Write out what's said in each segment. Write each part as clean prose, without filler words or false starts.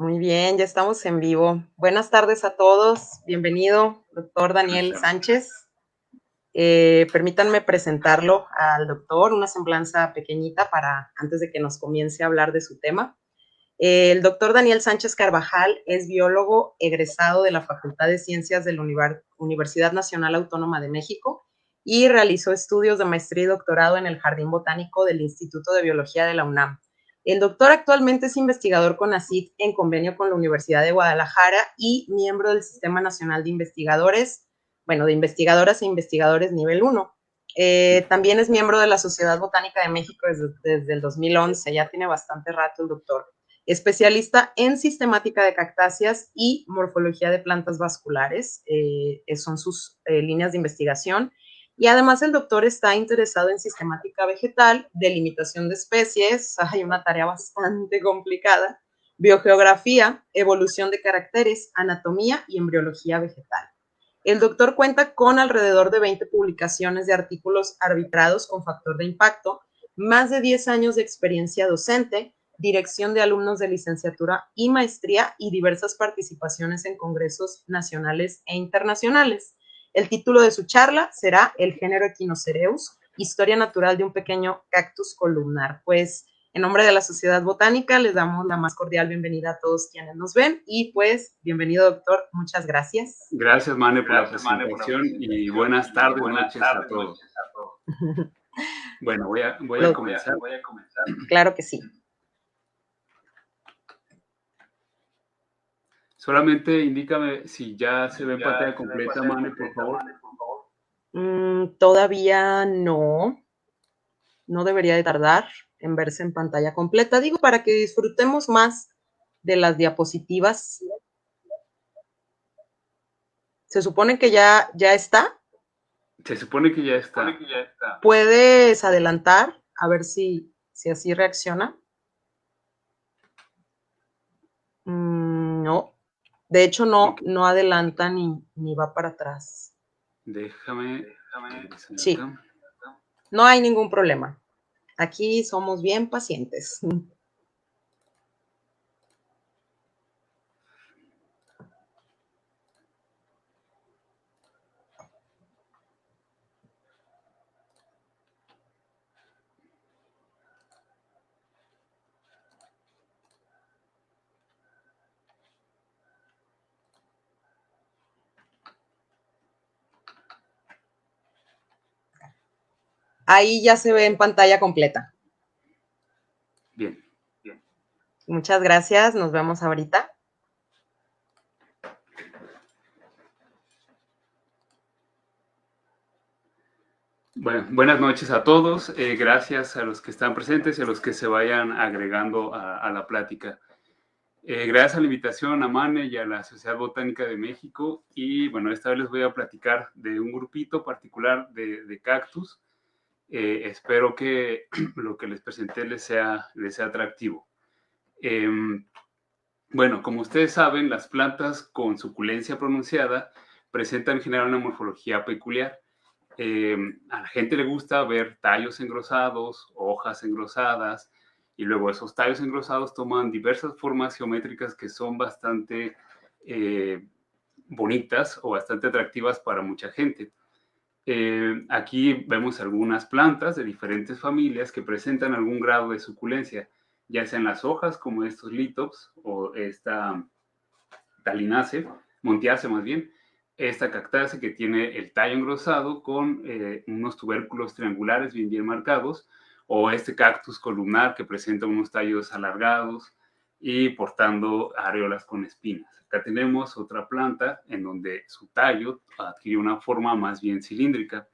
Muy bien, ya estamos en vivo. Buenas tardes a todos. Bienvenido, doctor Daniel Sánchez. Permítanme presentarlo al doctor, una semblanza pequeñita para antes de que nos comience a hablar de su tema. El doctor Daniel Sánchez Carvajal es biólogo egresado de la Facultad de Ciencias de la Universidad Nacional Autónoma de México y realizó estudios de maestría y doctorado en el Jardín Botánico del Instituto de Biología de la UNAM. El doctor actualmente es investigador con CONACYT en convenio con la Universidad de Guadalajara y miembro del Sistema Nacional de Investigadores, bueno, de investigadoras e investigadores nivel 1. También es miembro de la Sociedad Botánica de México desde el 2011, ya tiene bastante rato el doctor. Especialista en sistemática de cactáceas y morfología de plantas vasculares, son sus líneas de investigación. Y además el doctor está interesado en sistemática vegetal, delimitación de especies, hay una tarea bastante complicada, biogeografía, evolución de caracteres, anatomía y embriología vegetal. El doctor cuenta con alrededor de 20 publicaciones de artículos arbitrados con factor de impacto, más de 10 años de experiencia docente, dirección de alumnos de licenciatura y maestría y diversas participaciones en congresos nacionales e internacionales. El título de su charla será El género Echinocereus, historia natural de un pequeño cactus columnar. Pues en nombre de la Sociedad Botánica les damos la más cordial bienvenida a todos quienes nos ven y pues bienvenido doctor, muchas gracias. Gracias Mane por la presentación y buenas tardes, noches a todos. Bueno, voy a comenzar. Claro que sí. Solamente indícame si ya se ve en pantalla completa, Mane, por favor. Todavía no debería de tardar en verse en pantalla completa. Digo, para que disfrutemos más de las diapositivas. ¿Se supone que ya está? Se supone que ya está. ¿Puedes adelantar? A ver si así reacciona. No. De hecho, no adelanta ni va para atrás. Déjame. Sí. No hay ningún problema. Aquí somos bien pacientes. Ahí ya se ve en pantalla completa. Bien. Muchas gracias. Nos vemos ahorita. Bueno, buenas noches a todos. Gracias a los que están presentes y a los que se vayan agregando a la plática. Gracias a la invitación a Mane y a la Sociedad Botánica de México. Y bueno, esta vez les voy a platicar de un grupito particular de cactus. Espero que lo que les presenté les sea atractivo. Bueno, como ustedes saben, las plantas con suculencia pronunciada presentan en general una morfología peculiar. A la gente le gusta ver tallos engrosados, hojas engrosadas, y luego esos tallos engrosados toman diversas formas geométricas que son bastante bonitas o bastante atractivas para mucha gente. Aquí vemos algunas plantas de diferentes familias que presentan algún grado de suculencia, ya sean las hojas como estos litops o esta Thalinaceae, Montiaceae más bien, esta cactácea que tiene el tallo engrosado con unos tubérculos triangulares bien marcados, o este cactus columnar que presenta unos tallos alargados y portando areolas con espinas. Acá tenemos otra planta en donde su tallo adquiere una forma más bien cilíndrica.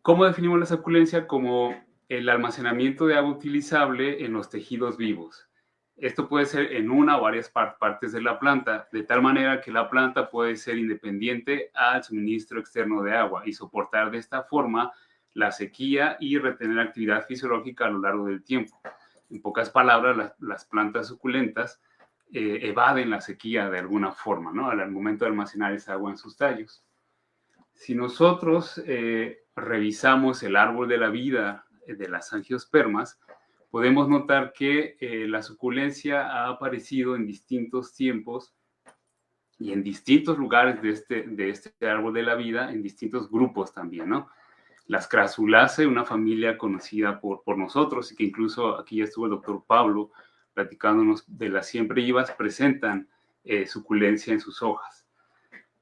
¿Cómo definimos la suculencia? Como el almacenamiento de agua utilizable en los tejidos vivos. Esto puede ser en una o varias partes de la planta, de tal manera que la planta puede ser independiente al suministro externo de agua y soportar de esta forma la sequía y retener actividad fisiológica a lo largo del tiempo. En pocas palabras, las plantas suculentas evaden la sequía de alguna forma, ¿no? Al momento de almacenar esa agua en sus tallos. Si nosotros revisamos el árbol de la vida de las angiospermas, podemos notar que la suculencia ha aparecido en distintos tiempos y en distintos lugares de este árbol de la vida, en distintos grupos también, ¿no? Las Crasulaceae, una familia conocida por nosotros y que incluso aquí ya estuvo el doctor Pablo platicándonos de las siempre vivas, presentan suculencia en sus hojas.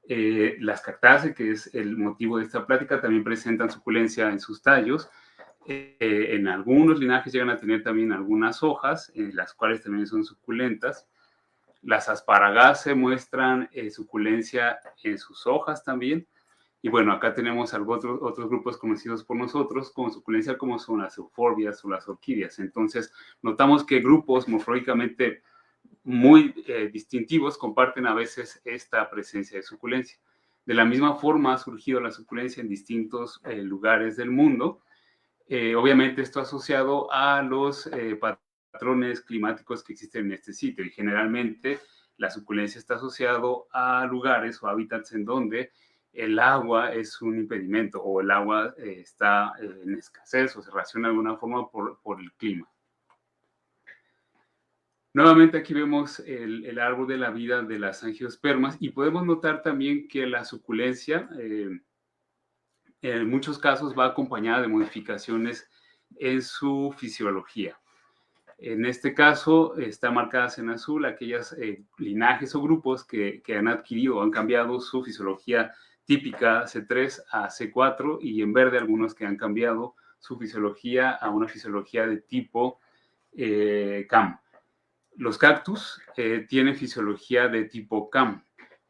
Las Cactáceas, que es el motivo de esta plática, también presentan suculencia en sus tallos. En algunos linajes llegan a tener también algunas hojas, las cuales también son suculentas. Las Asparagaceae muestran suculencia en sus hojas también. Y bueno, acá tenemos otros grupos conocidos por nosotros como suculencia, como son las euforbias o las orquídeas. Entonces, notamos que grupos morfológicamente muy distintivos comparten a veces esta presencia de suculencia. De la misma forma ha surgido la suculencia en distintos lugares del mundo. Obviamente esto asociado a los patrones climáticos que existen en este sitio, y generalmente la suculencia está asociado a lugares o hábitats en donde el agua es un impedimento o el agua está en escasez o se relaciona de alguna forma por el clima. Nuevamente aquí vemos el árbol de la vida de las angiospermas y podemos notar también que la suculencia en muchos casos va acompañada de modificaciones en su fisiología. En este caso están marcadas en azul aquellas linajes o grupos que han adquirido o han cambiado su fisiología típica C3 a C4, y en verde algunos que han cambiado su fisiología a una fisiología de tipo CAM. Los cactus tienen fisiología de tipo CAM.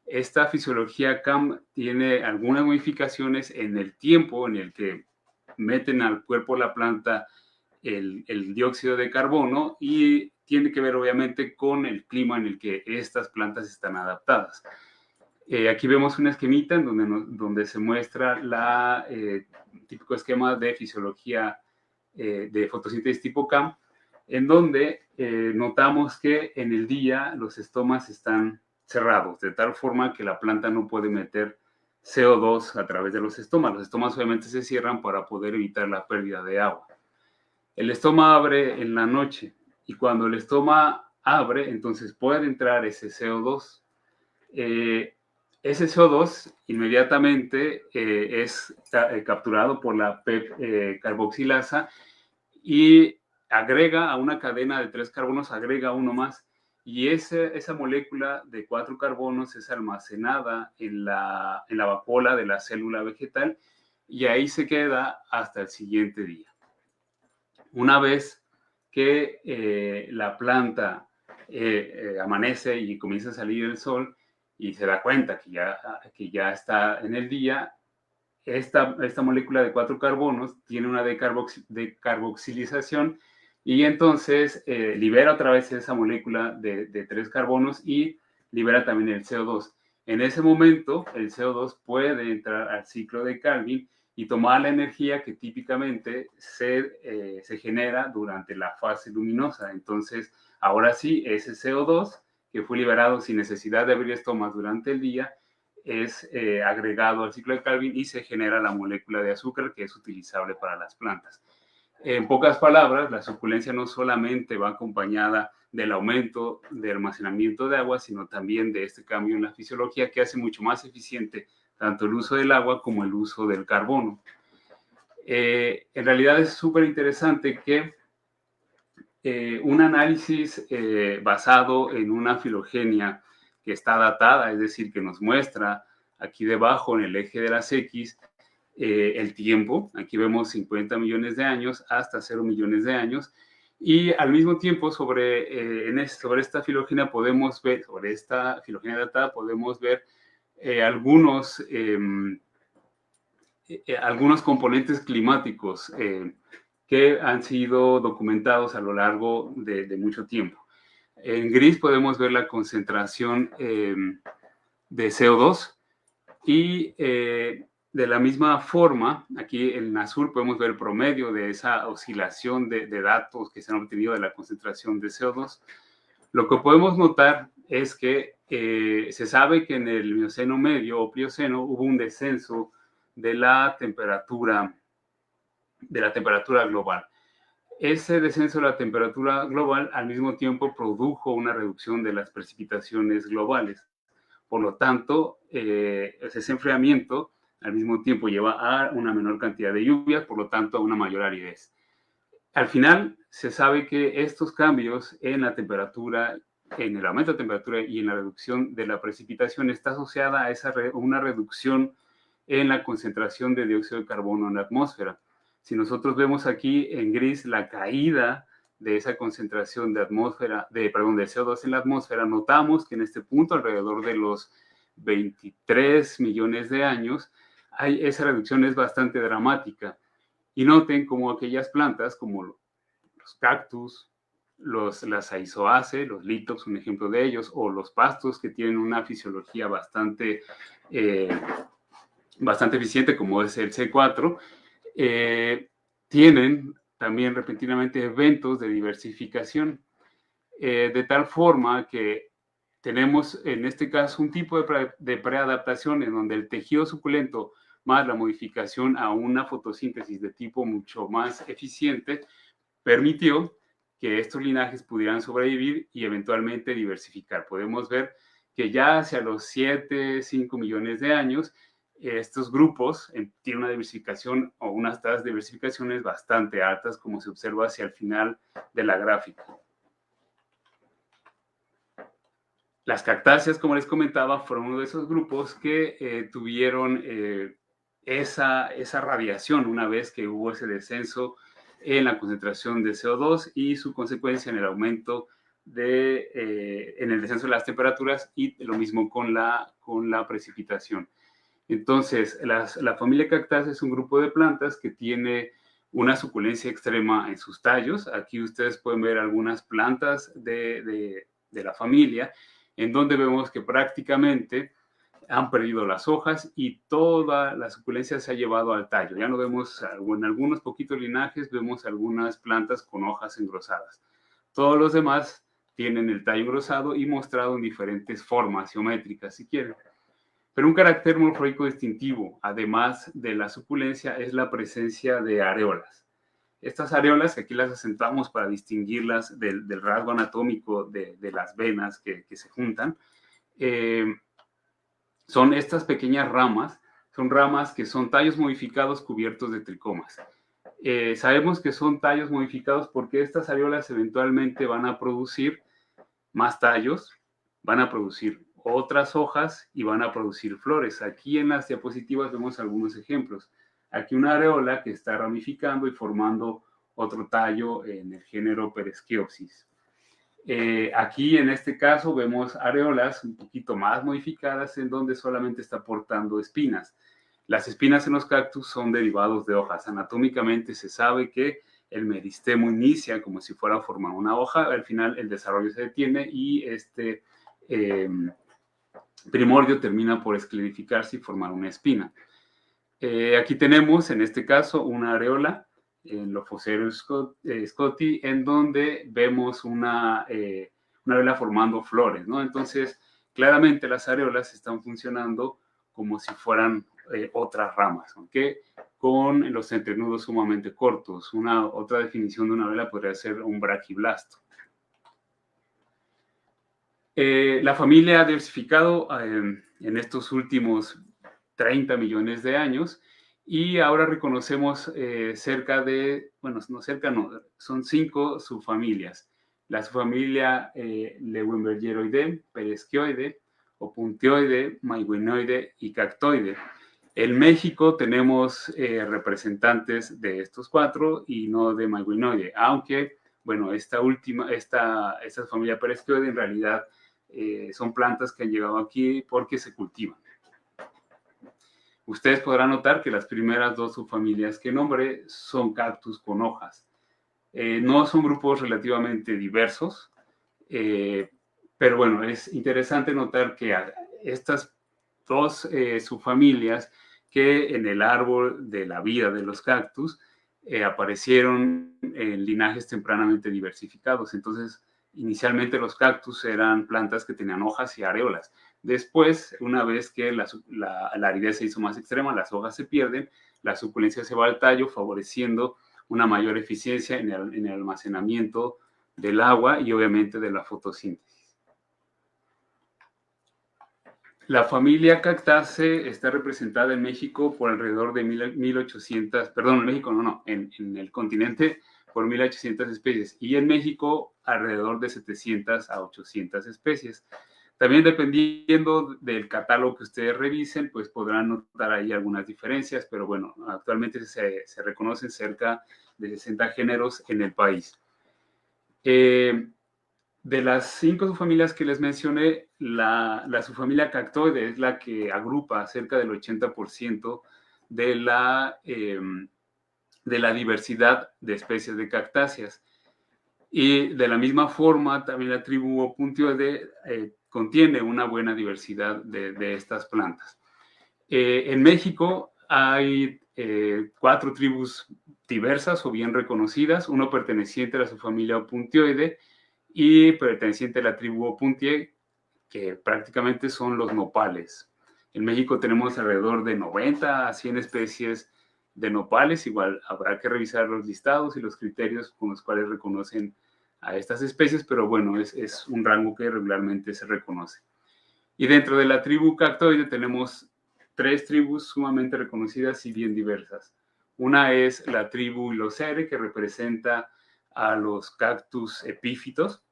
Esta fisiología CAM tiene algunas modificaciones en el tiempo en el que meten al cuerpo de la planta el dióxido de carbono, y tiene que ver obviamente con el clima en el que estas plantas están adaptadas. Aquí vemos un esquemita en donde se muestra el típico esquema de fisiología de fotosíntesis tipo CAM, en donde notamos que en el día los estomas están cerrados, de tal forma que la planta no puede meter CO2 a través de los estomas. Los estomas obviamente se cierran para poder evitar la pérdida de agua. El estoma abre en la noche, y cuando el estoma abre, entonces puede entrar ese CO2. Ese CO2 inmediatamente es capturado por la PEP carboxilasa y agrega a una cadena de 3 carbonos, agrega uno más, y esa molécula de 4 carbonos es almacenada en la vacuola de la célula vegetal, y ahí se queda hasta el siguiente día. Una vez que la planta amanece y comienza a salir el sol y se da cuenta que ya está en el día, esta molécula de 4 carbonos tiene una decarboxilización, y entonces libera otra vez esa molécula de 3 carbonos y libera también el CO2. En ese momento, el CO2 puede entrar al ciclo de Calvin y tomar la energía que típicamente se genera durante la fase luminosa. Entonces, ahora sí, ese CO2 que fue liberado sin necesidad de abrir estomas durante el día es agregado al ciclo de Calvin y se genera la molécula de azúcar que es utilizable para las plantas. En pocas palabras, la suculencia no solamente va acompañada del aumento de almacenamiento de agua, sino también de este cambio en la fisiología que hace mucho más eficiente tanto el uso del agua como el uso del carbono. En realidad es súper interesante que un análisis basado en una filogenia que está datada, es decir, que nos muestra aquí debajo en el eje de las X el tiempo. Aquí vemos 50 millones de años hasta 0 millones de años, y al mismo tiempo sobre esta filogenia podemos ver, sobre esta filogenia datada podemos ver algunos componentes climáticos que han sido documentados a lo largo de mucho tiempo. En gris podemos ver la concentración de CO2, y de la misma forma, aquí en azul podemos ver el promedio de esa oscilación de datos que se han obtenido de la concentración de CO2. Lo que podemos notar es que se sabe que en el Mioceno medio o Plioceno hubo un descenso de la temperatura global. Ese descenso de la temperatura global al mismo tiempo produjo una reducción de las precipitaciones globales. Por lo tanto, ese enfriamiento al mismo tiempo lleva a una menor cantidad de lluvias, por lo tanto a una mayor aridez. Al final, se sabe que estos cambios en la temperatura, en el aumento de temperatura y en la reducción de la precipitación está asociada a una reducción en la concentración de dióxido de carbono en la atmósfera. Si nosotros vemos aquí en gris la caída de esa concentración de CO2 en la atmósfera, notamos que en este punto, alrededor de los 23 millones de años, esa reducción es bastante dramática. Y noten como aquellas plantas, como los cactus, las aizoace, los litops, un ejemplo de ellos, o los pastos que tienen una fisiología bastante eficiente, como es el C4, tienen también repentinamente eventos de diversificación, de tal forma que tenemos en este caso un tipo de preadaptación en donde el tejido suculento más la modificación a una fotosíntesis de tipo mucho más eficiente permitió que estos linajes pudieran sobrevivir y eventualmente diversificar. Podemos ver que ya hacia los 5 millones de años, estos grupos tienen una diversificación o unas tasas de diversificaciones bastante altas, como se observa hacia el final de la gráfica. Las cactáceas, como les comentaba, fueron uno de esos grupos que tuvieron esa radiación una vez que hubo ese descenso en la concentración de CO2 y su consecuencia en el aumento en el descenso de las temperaturas y lo mismo con la precipitación. Entonces, la familia Cactaceae es un grupo de plantas que tiene una suculencia extrema en sus tallos. Aquí ustedes pueden ver algunas plantas de la familia, en donde vemos que prácticamente han perdido las hojas y toda la suculencia se ha llevado al tallo. Ya no vemos, en algunos poquitos linajes, vemos algunas plantas con hojas engrosadas. Todos los demás tienen el tallo engrosado y mostrado en diferentes formas geométricas, si quieren. Pero un carácter morfológico distintivo, además de la suculencia, es la presencia de areolas. Estas areolas, que aquí las acentuamos para distinguirlas del rasgo anatómico de las venas que se juntan, son estas pequeñas ramas, son ramas que son tallos modificados cubiertos de tricomas. Sabemos que son tallos modificados porque estas areolas eventualmente van a producir más tallos, van a producir otras hojas y van a producir flores. Aquí en las diapositivas vemos algunos ejemplos. Aquí una areola que está ramificando y formando otro tallo en el género Peresquiopsis. Aquí en este caso vemos areolas un poquito más modificadas en donde solamente está portando espinas. Las espinas en los cactus son derivados de hojas. Anatómicamente se sabe que el meristemo inicia como si fuera a formar una hoja, al final el desarrollo se detiene y este primordio termina por esclerificarse y formar una espina. Aquí tenemos en este caso una areola en Lophoceros scotti, en donde vemos una areola formando flores, ¿no? Entonces, claramente las areolas están funcionando como si fueran otras ramas, ¿ok? Con los entrenudos sumamente cortos. Otra definición de una areola podría ser un braquiblasto. La familia ha diversificado en estos últimos 30 millones de años y ahora reconocemos son 5 subfamilias. La subfamilia Leuenbergeroideae, Peresquioideae, Opuntioideae, Maiguinoideae y Cactoideae. En México tenemos representantes de estos 4 y no de Maiguinoideae, aunque, bueno, esta familia Peresquioideae en realidad son plantas que han llegado aquí porque se cultivan. Ustedes podrán notar que las primeras 2 subfamilias que nombré son cactus con hojas. No son grupos relativamente diversos, pero bueno, es interesante notar que estas 2 subfamilias que en el árbol de la vida de los cactus aparecieron en linajes tempranamente diversificados. Entonces, inicialmente los cactus eran plantas que tenían hojas y areolas. Después, una vez que la aridez se hizo más extrema, las hojas se pierden, la suculencia se va al tallo, favoreciendo una mayor eficiencia en el almacenamiento del agua y obviamente de la fotosíntesis. La familia Cactaceae está representada en México por alrededor de 1800, perdón, en México no, en el continente por 1800 especies y en México alrededor de 700 a 800 especies. También dependiendo del catálogo que ustedes revisen, pues podrán notar ahí algunas diferencias, pero bueno, actualmente se reconocen cerca de 60 géneros en el país. De las 5 subfamilias que les mencioné, la subfamilia Cactoides es la que agrupa cerca del 80% de la diversidad de especies de cactáceas. Y de la misma forma, también la tribu Opuntioide contiene una buena diversidad de estas plantas. En México hay 4 tribus diversas o bien reconocidas, uno perteneciente a la subfamilia Opuntioide y perteneciente a la tribu Opuntiae, que prácticamente son los nopales. En México tenemos alrededor de 90 a 100 especies de nopales, igual habrá que revisar los listados y los criterios con los cuales reconocen a estas especies, pero bueno, es un rango que regularmente se reconoce. Y dentro de la tribu Cactoide tenemos 3 tribus sumamente reconocidas y bien diversas. Una es la tribu Hilosere, que representa a los cactus epífitos.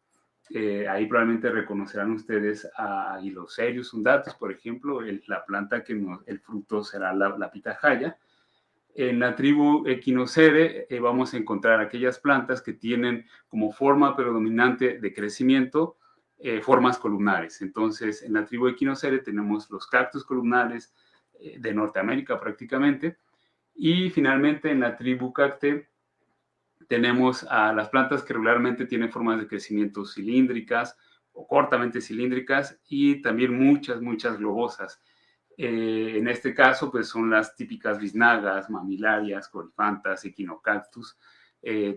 Ahí probablemente reconocerán ustedes a Hiloserius undatus, por ejemplo, la planta que el fruto será la pitahaya. En la tribu Echinocere vamos a encontrar aquellas plantas que tienen como forma predominante de crecimiento formas columnares. Entonces, en la tribu Echinocere tenemos los cactus columnares de Norteamérica prácticamente. Y finalmente, en la tribu Cactae tenemos a las plantas que regularmente tienen formas de crecimiento cilíndricas o cortamente cilíndricas y también muchas globosas. En este caso, pues son las típicas biznagas, mamilarias, coryphanthas, echinocactus,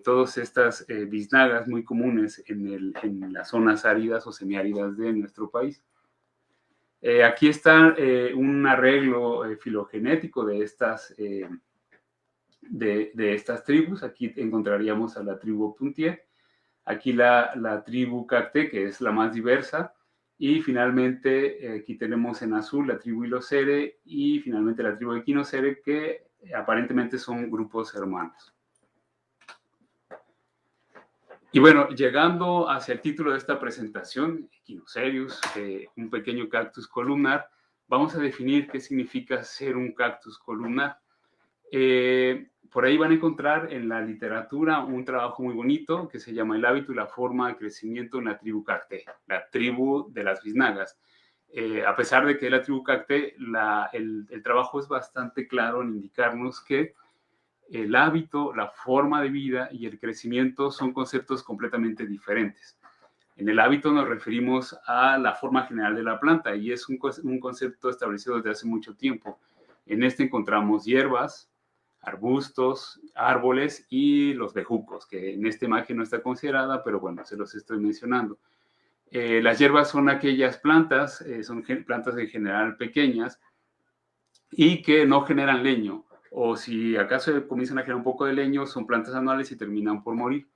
todas estas biznagas muy comunes en las zonas áridas o semiáridas de nuestro país. Aquí está un arreglo filogenético de estas tribus. Aquí encontraríamos a la tribu Opuntiae, aquí la tribu Cactae, que es la más diversa, y finalmente aquí tenemos en azul la tribu Hilosere y finalmente la tribu Echinocere, que aparentemente son grupos hermanos. Y bueno, llegando hacia el título de esta presentación, Echinocerius, un pequeño cactus columnar, vamos a definir qué significa ser un cactus columnar. Por ahí van a encontrar en la literatura un trabajo muy bonito que se llama El hábito y la forma de crecimiento en la tribu Cactae, la tribu de las biznagas. A pesar de que es la tribu Cactae, el trabajo es bastante claro en indicarnos que el hábito, la forma de vida y el crecimiento son conceptos completamente diferentes. En el hábito nos referimos a la forma general de la planta y es un concepto establecido desde hace mucho tiempo. En este encontramos hierbas, arbustos, árboles y los bejucos, que en esta imagen no está considerada, pero bueno, se los estoy mencionando. Las hierbas son aquellas plantas, son plantas en general pequeñas y que no generan leño, o si acaso comienzan a generar un poco de leño, son plantas anuales y terminan por morir.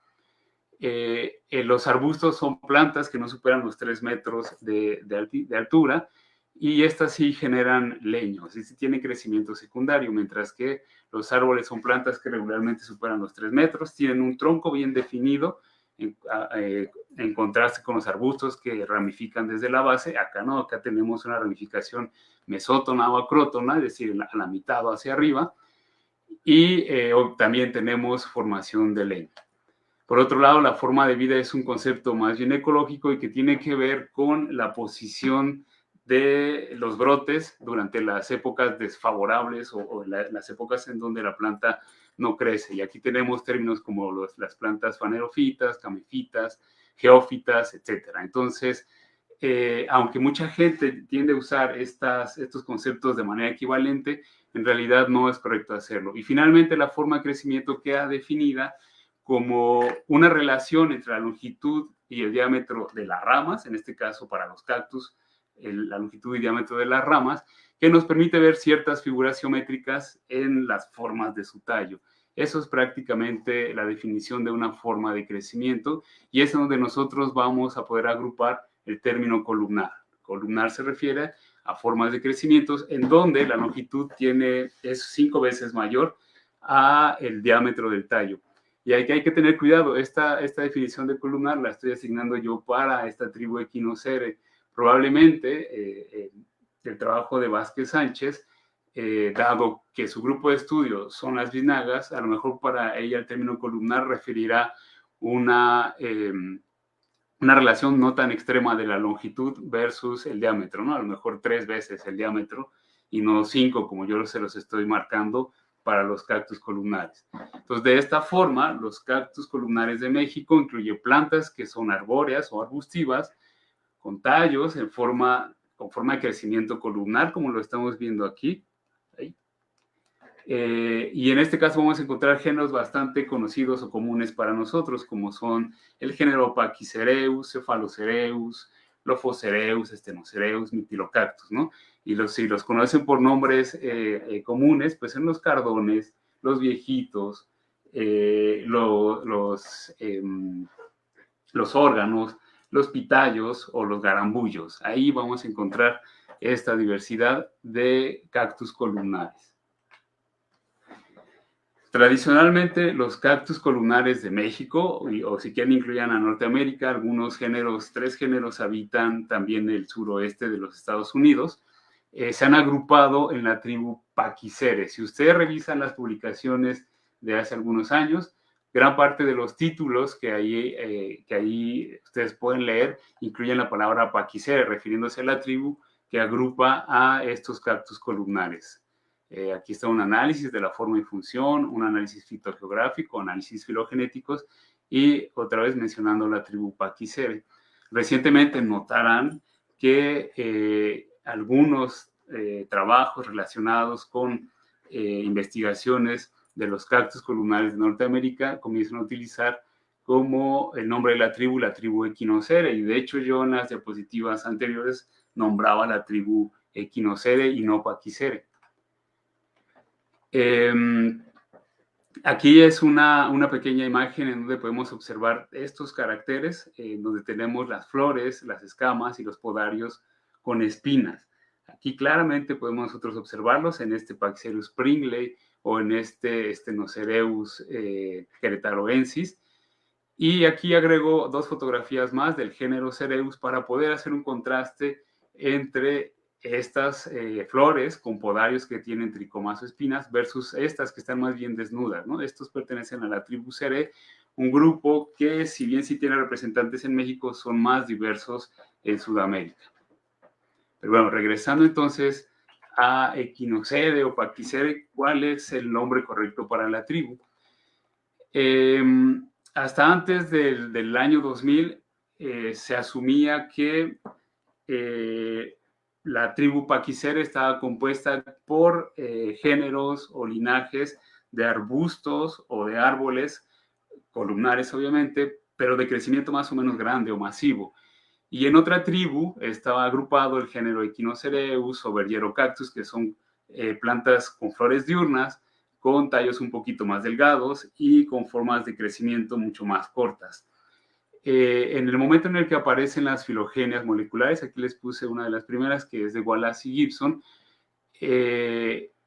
Los arbustos son plantas que no superan los 3 metros de altura y estas sí generan leño, sí tienen crecimiento secundario, mientras que los árboles son plantas que regularmente superan los 3 metros, tienen un tronco bien definido, en contraste con los arbustos que ramifican desde la base. Acá no, acá tenemos una ramificación mesótona o acrótona, es decir, a la mitad o hacia arriba, y también tenemos formación de leño. Por otro lado, la forma de vida es un concepto más bien ecológico y que tiene que ver con la posición de los brotes durante las épocas desfavorables o las épocas en donde la planta no crece. Y aquí tenemos términos como las plantas fanerofitas, camefitas, geófitas, etc. Entonces, aunque mucha gente tiende a usar estos conceptos de manera equivalente, en realidad no es correcto hacerlo. Y finalmente, la forma de crecimiento queda definida como una relación entre la longitud y el diámetro de las ramas, en este caso para los cactus, la longitud y diámetro de las ramas, que nos permite ver ciertas figuras geométricas en las formas de su tallo. Eso es prácticamente la definición de una forma de crecimiento y es donde nosotros vamos a poder agrupar el término columnar. Columnar se refiere a formas de crecimientos en donde la longitud es 5 veces mayor a el diámetro del tallo. Y hay que tener cuidado, esta definición de columnar la estoy asignando yo para esta tribu Echinocere. Probablemente el trabajo de Vázquez Sánchez, dado que su grupo de estudio son las biznagas, a lo mejor para ella el término columnar referirá una relación no tan extrema de la longitud versus el diámetro, ¿no? A lo mejor 3 veces el diámetro y no 5, como yo se los estoy marcando para los cactus columnares. Entonces, de esta forma, los cactus columnares de México incluyen plantas que son arbóreas o arbustivas, con tallos con forma de crecimiento columnar, como lo estamos viendo aquí. Y en este caso vamos a encontrar géneros bastante conocidos o comunes para nosotros, como son el género Pachycereus, Cephalocereus, Lophocereus, Stenocereus, Mitilocactus, ¿no? Y si los conocen por nombres comunes, pues son los cardones, los viejitos, los órganos, los pitayos o los garambullos. Ahí vamos a encontrar esta diversidad de cactus columnares. Tradicionalmente, los cactus columnares de México, o si quieren incluyan a Norteamérica, algunos géneros, 3 géneros habitan también el suroeste de los Estados Unidos, se han agrupado en la tribu Pachycere. Si ustedes revisan las publicaciones de hace algunos años, gran parte de los títulos que ahí ustedes pueden leer incluyen la palabra Pachycere, refiriéndose a la tribu que agrupa a estos cactus columnares. Aquí está un análisis de la forma y función, un análisis fitogeográfico, análisis filogenéticos y otra vez mencionando la tribu Pachycere. Recientemente notarán que algunos trabajos relacionados con investigaciones de los cactus columnares de Norteamérica comienzan a utilizar como el nombre de la tribu Echinocere, y de hecho yo en las diapositivas anteriores nombraba la tribu Echinocere y no Pachycere. Aquí es una pequeña imagen en donde podemos observar estos caracteres, en donde tenemos las flores, las escamas y los podarios con espinas. Aquí claramente podemos nosotros observarlos en este Pachycereus Pringley o en este Stenocereus queretaroensis. Y aquí agrego 2 fotografías más del género Cereus para poder hacer un contraste entre estas flores con podarios que tienen tricomas o espinas versus estas que están más bien desnudas, ¿no? Estos pertenecen a la tribu Cere, un grupo que, si bien sí tiene representantes en México, son más diversos en Sudamérica. Pero bueno, regresando entonces a Echinocere o Pachycere, ¿cuál es el nombre correcto para la tribu? Hasta antes del año 2000 se asumía que la tribu Pachycere estaba compuesta por géneros o linajes de arbustos o de árboles columnares, obviamente, pero de crecimiento más o menos grande o masivo. Y en otra tribu estaba agrupado el género Echinocereus o Bergerocactus, que son plantas con flores diurnas, con tallos un poquito más delgados y con formas de crecimiento mucho más cortas. En el momento en el que aparecen las filogenias moleculares, aquí les puse una de las primeras, que es de Wallace y Gibson,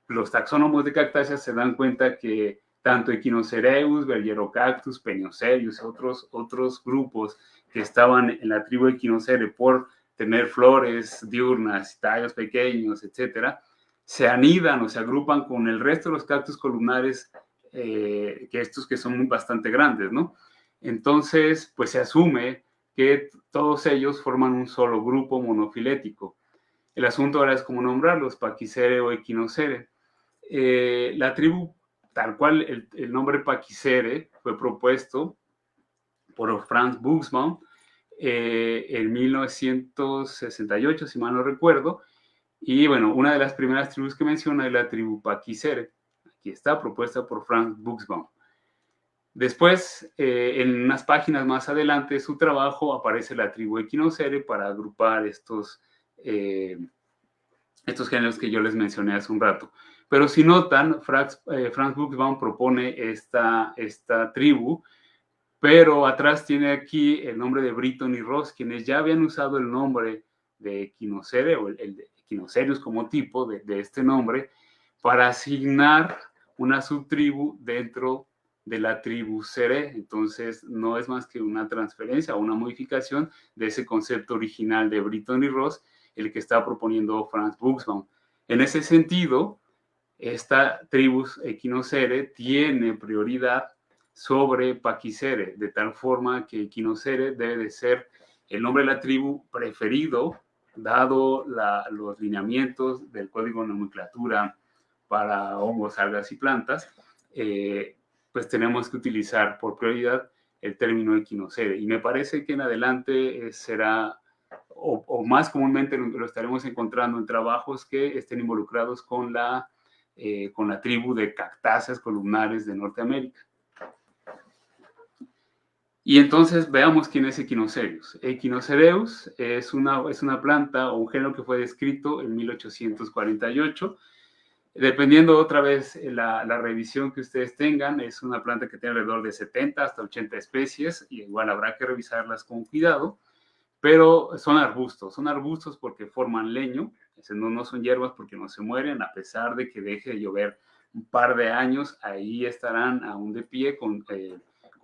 los taxónomos de cactáceas se dan cuenta que tanto Echinocereus, Bergerocactus, Peñocerius, otros grupos que estaban en la tribu Echinocere por tener flores diurnas, tallos pequeños, etcétera, se anidan o se agrupan con el resto de los cactus columnares, que estos que son bastante grandes, ¿no? Entonces, pues se asume que todos ellos forman un solo grupo monofilético. El asunto ahora es cómo nombrarlos, Pachycere o Echinocere. La tribu, tal cual el nombre Pachycere, fue propuesto por Franz Buxbaum en 1968, si mal no recuerdo. Y bueno, una de las primeras tribus que menciona es la tribu Pachycere. Aquí está, propuesta por Franz Buxbaum. Después, en unas páginas más adelante de su trabajo, aparece la tribu Echinocere para agrupar estos géneros que yo les mencioné hace un rato. Pero si notan, Franz Buxbaum propone esta tribu, pero atrás tiene aquí el nombre de Britton y Ross, quienes ya habían usado el nombre de Echinocere, o el de Echinocerius como tipo de este nombre, para asignar una subtribu dentro de la tribu Cere. Entonces, no es más que una transferencia o una modificación de ese concepto original de Britton y Ross, el que está proponiendo Franz Buxbaum. En ese sentido, esta tribu Echinocere tiene prioridad sobre Pachyscere, de tal forma que Echinocere debe de ser el nombre de la tribu preferido, dado los lineamientos del código de nomenclatura para hongos, algas y plantas. Pues tenemos que utilizar por prioridad el término Echinocere. Y me parece que en adelante será, o más comúnmente lo estaremos encontrando en trabajos que estén involucrados con la tribu de cactáceas columnares de Norteamérica. Y entonces veamos quién es Echinocerius. Echinocereus es una planta o un género que fue descrito en 1848. Dependiendo otra vez la revisión que ustedes tengan, es una planta que tiene alrededor de 70 hasta 80 especies, y igual habrá que revisarlas con cuidado, pero son arbustos porque forman leño, no son hierbas porque no se mueren, a pesar de que deje de llover un par de años, ahí estarán aún de pie con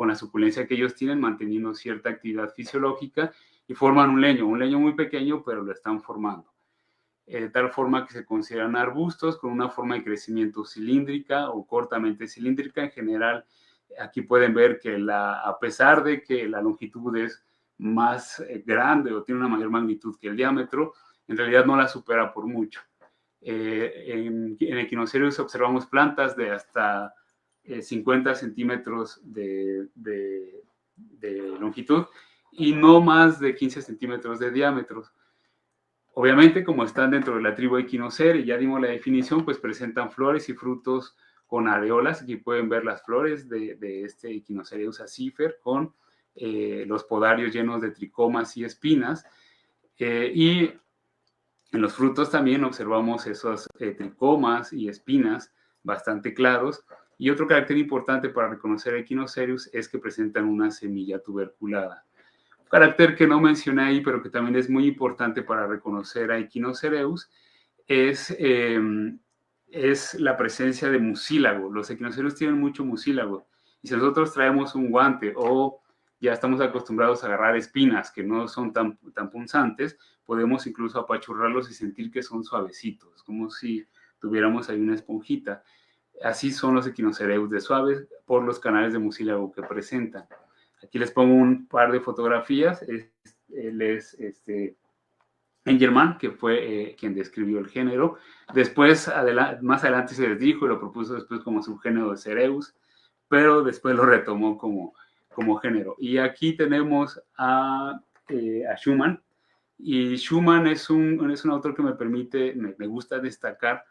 la suculencia que ellos tienen, manteniendo cierta actividad fisiológica, y forman un leño muy pequeño, pero lo están formando. De tal forma que se consideran arbustos con una forma de crecimiento cilíndrica o cortamente cilíndrica. En general, aquí pueden ver que a pesar de que la longitud es más grande o tiene una mayor magnitud que el diámetro, en realidad no la supera por mucho. En Echinocerius observamos plantas de hasta 50 centímetros de longitud y no más de 15 centímetros de diámetro. Obviamente, como están dentro de la tribu Echinocere, y ya dimos la definición, pues presentan flores y frutos con areolas. Aquí pueden ver las flores de este Echinocereus acífer con los podarios llenos de tricomas y espinas. Y en los frutos también observamos esos tricomas y espinas bastante claros. Y otro carácter importante para reconocer a Echinocerius es que presentan una semilla tuberculada. Carácter que no mencioné ahí, pero que también es muy importante para reconocer a Echinocereus, es la presencia de mucílago. Los Echinocereus tienen mucho mucílago. Y si nosotros traemos un guante o ya estamos acostumbrados a agarrar espinas que no son tan punzantes, podemos incluso apachurrarlos y sentir que son suavecitos, como si tuviéramos ahí una esponjita. Así son los Echinocereus de suaves por los canales de mucílago que presentan. Aquí les pongo un par de fotografías. Él es Engelmann, que fue quien describió el género. Después, más adelante se les dijo y lo propuso después como subgénero de Cereus, pero después lo retomó como género. Y aquí tenemos a Schumann. Y Schumann es un autor que me gusta destacar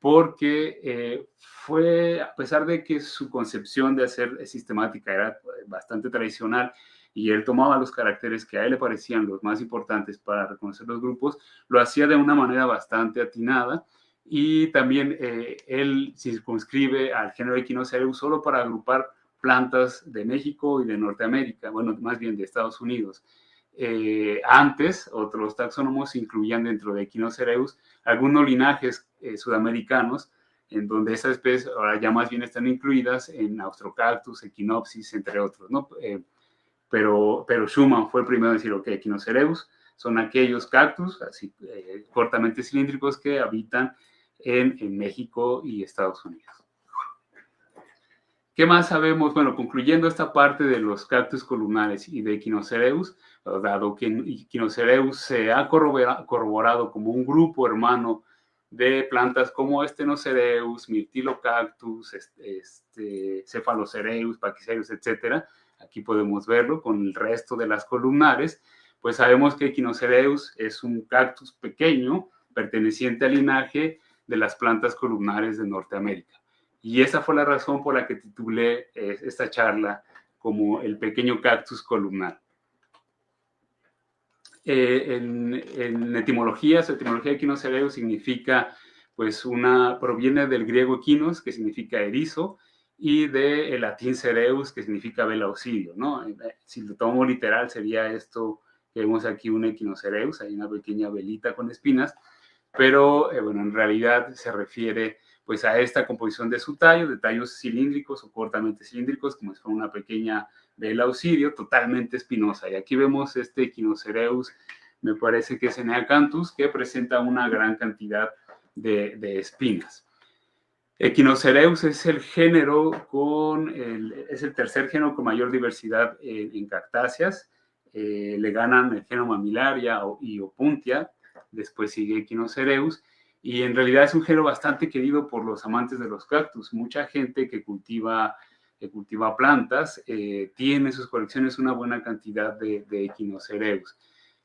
porque fue, a pesar de que su concepción de hacer sistemática era bastante tradicional y él tomaba los caracteres que a él le parecían los más importantes para reconocer los grupos, lo hacía de una manera bastante atinada, y también él circunscribe al género Echinocereus solo para agrupar plantas de México y de Norteamérica, bueno, más bien de Estados Unidos. Antes, otros taxónomos incluían dentro de Echinocereus algunos linajes sudamericanos, en donde esas especies ahora ya más bien están incluidas en Austrocactus, Echinopsis, entre otros, ¿no? Pero Schumann fue el primero en decir, ok, Echinocereus son aquellos cactus así cortamente cilíndricos que habitan en México y Estados Unidos. ¿Qué más sabemos? Bueno, concluyendo esta parte de los cactus columnares y de Echinocereus, dado que Echinocereus se ha corroborado como un grupo hermano de plantas como Stenocereus, Myrtillocactus, Cephalocereus, Pachycereus, etc. Aquí podemos verlo con el resto de las columnares. Pues sabemos que Echinocereus es un cactus pequeño perteneciente al linaje de las plantas columnares de Norteamérica. Y esa fue la razón por la que titulé esta charla como el pequeño cactus columnar. En etimología, su etimología de Echinocereus significa pues proviene del griego equinos, que significa erizo, y del latín cereus, que significa velaucidio, ¿no? Si lo tomo literal, sería esto que vemos aquí, un equinocereus, hay una pequeña velita con espinas, pero bueno, en realidad se refiere pues a esta composición de su tallo, de tallos cilíndricos o cortamente cilíndricos, como si fuera una pequeña vela auxilio, totalmente espinosa. Y aquí vemos este equinocereus, me parece que es Eneacanthus, que presenta una gran cantidad de espinas. Equinocereus es el género es el tercer género con mayor diversidad en cactáceas. Le ganan el género Mammillaria y Opuntia, después sigue Equinocereus, y en realidad es un género bastante querido por los amantes de los cactus. Mucha gente que cultiva plantas tiene en sus colecciones una buena cantidad de Equinocereus.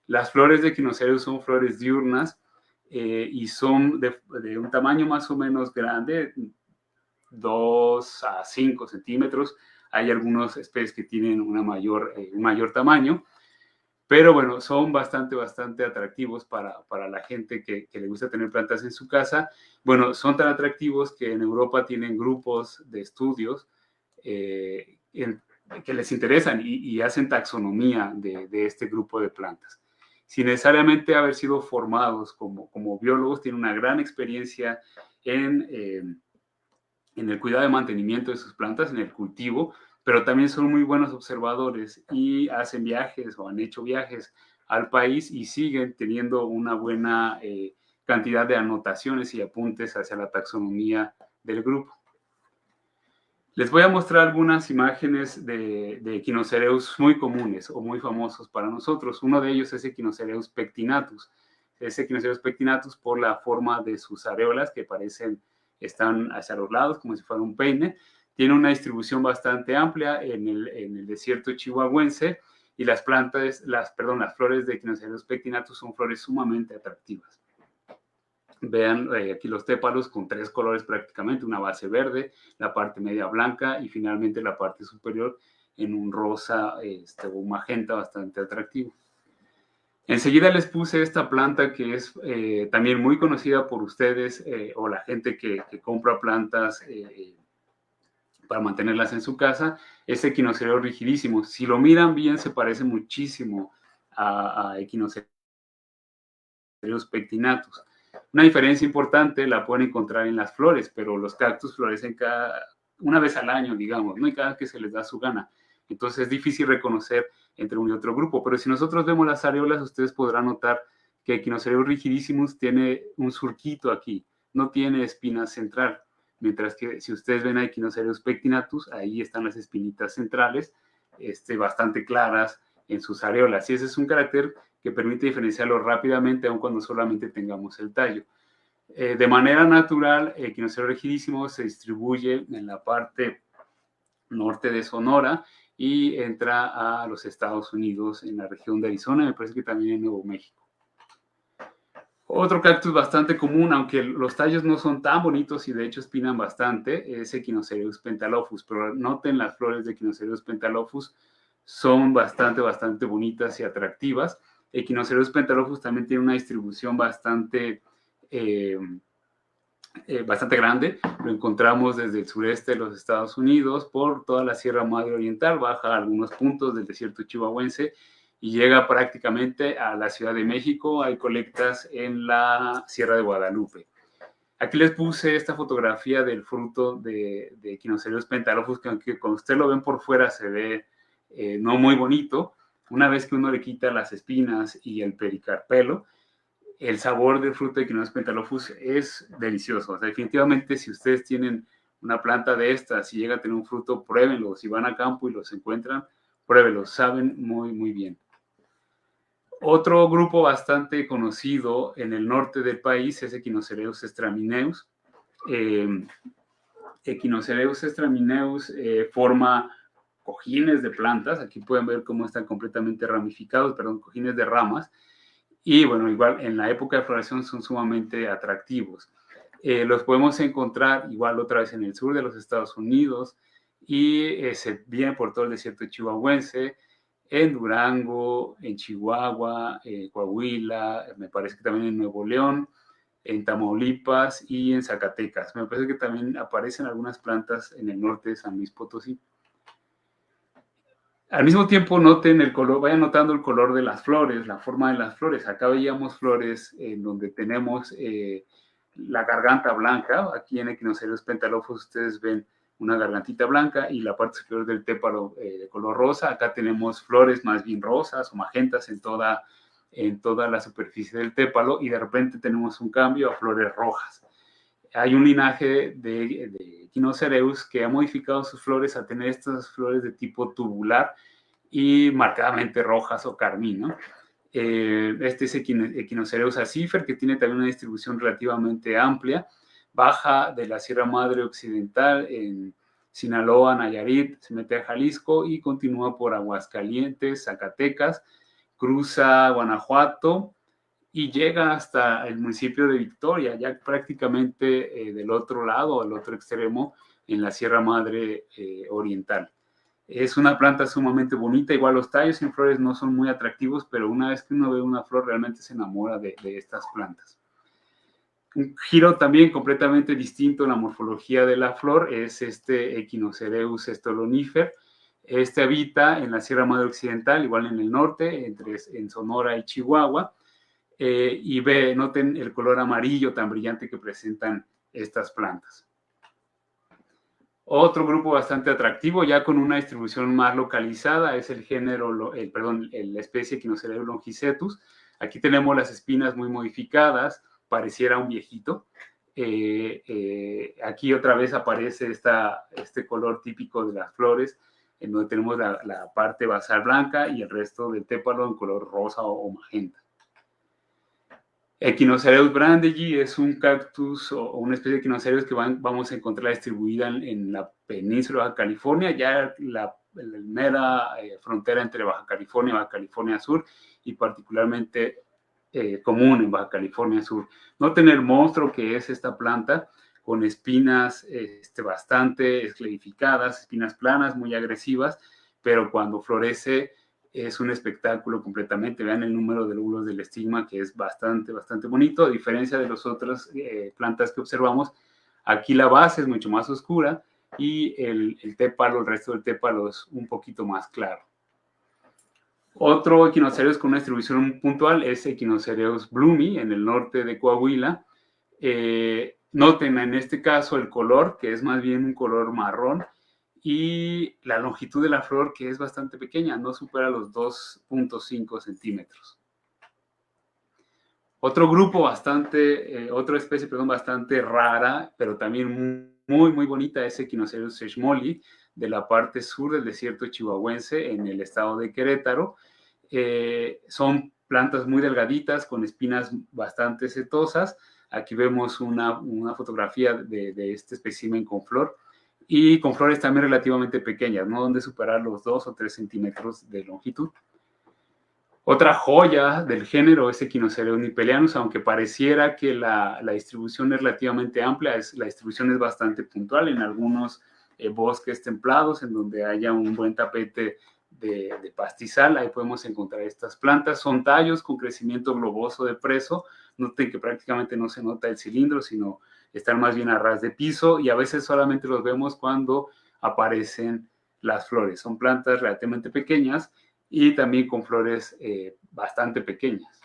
Las flores de Equinocereus son flores diurnas, y son de un tamaño más o menos grande, 2 a 5 centímetros. Hay algunas especies que tienen un mayor tamaño, pero bueno, son bastante atractivos para la gente que le gusta tener plantas en su casa. Bueno, son tan atractivos que en Europa tienen grupos de estudios que les interesan y hacen taxonomía de este grupo de plantas. Sin necesariamente haber sido formados como biólogos, tienen una gran experiencia en el cuidado y mantenimiento de sus plantas, en el cultivo, pero también son muy buenos observadores y hacen viajes o han hecho viajes al país y siguen teniendo una buena cantidad de anotaciones y apuntes hacia la taxonomía del grupo. Les voy a mostrar algunas imágenes de Equinocereus muy comunes o muy famosos para nosotros. Uno de ellos es Equinocereus pectinatus. Es Equinocereus pectinatus por la forma de sus areolas, que están hacia los lados como si fuera un peine. Tiene una distribución bastante amplia en el desierto chihuahuense, y las flores de Equinocereus pectinatus son flores sumamente atractivas. Vean aquí los tépalos con 3 colores prácticamente, una base verde, la parte media blanca y finalmente la parte superior en un rosa o un magenta bastante atractivo. Enseguida les puse esta planta que es también muy conocida por ustedes o la gente que compra plantas para mantenerlas en su casa, es Equinocereus rigidísimo. Si lo miran bien, se parece muchísimo a Equinocereus pectinatus. Una diferencia importante la pueden encontrar en las flores, pero los cactus florecen una vez al año, digamos, ¿no? Y cada que se les da su gana. Entonces es difícil reconocer entre uno y otro grupo. Pero si nosotros vemos las areolas, ustedes podrán notar que Equinocereus rigidissimus tiene un surquito aquí, no tiene espina central. Mientras que si ustedes ven a Equinocereus pectinatus, ahí están las espinitas centrales, bastante claras en sus areolas. Y ese es un carácter que permite diferenciarlo rápidamente, aun cuando solamente tengamos el tallo. De manera natural, Equinocereus rigidísimo se distribuye en la parte norte de Sonora y entra a los Estados Unidos en la región de Arizona, me parece que también en Nuevo México. Otro cactus bastante común, aunque los tallos no son tan bonitos y de hecho espinan bastante, es Equinocereus pentalophus, pero noten las flores de Equinocereus pentalophus son bastante bonitas y atractivas. Equinocereus pentalophus también tiene una distribución bastante grande. Lo encontramos desde el sureste de los Estados Unidos, por toda la Sierra Madre Oriental, baja a algunos puntos del desierto chihuahuense y llega prácticamente a la Ciudad de México. Hay colectas en la Sierra de Guadalupe. Aquí les puse esta fotografía del fruto de Equinocereus pentalophus, que aunque cuando usted lo ven por fuera se ve no muy bonito. Una vez que uno le quita las espinas y el pericarpelo, el sabor del fruto de Equinocereus pentalophus es delicioso. O sea, definitivamente, si ustedes tienen una planta de estas y llega a tener un fruto, pruébenlo. Si van a campo y los encuentran, pruébenlos. Saben muy bien. Otro grupo bastante conocido en el norte del país es Equinocereus estramineus. Equinocereus estramineus forma cojines de plantas. Aquí pueden ver cómo están completamente ramificados, cojines de ramas. Y bueno, igual en la época de floración son sumamente atractivos. Los podemos encontrar igual otra vez en el sur de los Estados Unidos y se vienen por todo el desierto chihuahuense, en Durango, en Chihuahua, Coahuila, me parece que también en Nuevo León, en Tamaulipas y en Zacatecas. Me parece que también aparecen algunas plantas en el norte de San Luis Potosí. Al mismo tiempo noten el color, vayan notando el color de las flores, la forma de las flores. Acá veíamos flores en donde tenemos la garganta blanca. Aquí en Echinocerius pentalófos ustedes ven una gargantita blanca y la parte superior del tépalo de color rosa. Acá tenemos flores más bien rosas o magentas en toda la superficie del tépalo, y de repente tenemos un cambio a flores rojas. Hay un linaje de Echinocereus que ha modificado sus flores a tener estas flores de tipo tubular y marcadamente rojas o carmín, ¿no? Este es Echinocereus acífer, que tiene también una distribución relativamente amplia. Baja de la Sierra Madre Occidental en Sinaloa, Nayarit, se mete a Jalisco y continúa por Aguascalientes, Zacatecas, cruza Guanajuato y llega hasta el municipio de Victoria, ya prácticamente del otro lado, al otro extremo, en la Sierra Madre Oriental. Es una planta sumamente bonita, igual los tallos sin flores no son muy atractivos, pero una vez que uno ve una flor realmente se enamora de estas plantas. Un giro también completamente distinto en la morfología de la flor es este Echinocereus stolonifer. Este habita en la Sierra Madre Occidental, igual en el norte, en Sonora y Chihuahua. Y noten el color amarillo tan brillante que presentan estas plantas. Otro grupo bastante atractivo, ya con una distribución más localizada, es el género, la especie Echinocereus longicetus. Aquí tenemos las espinas muy modificadas, pareciera un viejito. Aquí otra vez aparece este color típico de las flores, en donde tenemos la parte basal blanca y el resto del tépalo en color rosa o magenta. Echinocereus brandegii es un cactus o una especie de Echinocereus que vamos a encontrar distribuida en la península de Baja California, ya la mera frontera entre Baja California y Baja California Sur, y particularmente común en Baja California Sur. Noten el monstruo que es esta planta, con espinas bastante esclerificadas, espinas planas, muy agresivas, pero cuando florece es un espectáculo completamente. Vean el número de lóbulos del estigma, que es bastante bonito, a diferencia de las otras plantas que observamos. Aquí la base es mucho más oscura y el tépalo, el resto del tépalo es un poquito más claro. Otro Echinocereus con una distribución puntual es Echinocereus bloomi en el norte de Coahuila. Noten en este caso el color, que es más bien un color marrón, y la longitud de la flor, que es bastante pequeña, no supera los 2.5 centímetros. Otro grupo otra especie, bastante rara, pero también muy bonita, es Echinocereus schmollii, de la parte sur del desierto chihuahuense, en el estado de Querétaro. Son plantas muy delgaditas, con espinas bastante setosas. Aquí vemos una fotografía de este espécimen con flor, y con flores también relativamente pequeñas, no donde superar los 2 o 3 centímetros de longitud. Otra joya del género es Echinocereus nipelianus, aunque pareciera que la distribución es relativamente amplia, la distribución es bastante puntual en algunos bosques templados, en donde haya un buen tapete de pastizal. Ahí podemos encontrar estas plantas. Son tallos con crecimiento globoso de preso. Noten que prácticamente no se nota el cilindro, sino están más bien a ras de piso, y a veces solamente los vemos cuando aparecen las flores. Son plantas relativamente pequeñas y también con flores bastante pequeñas.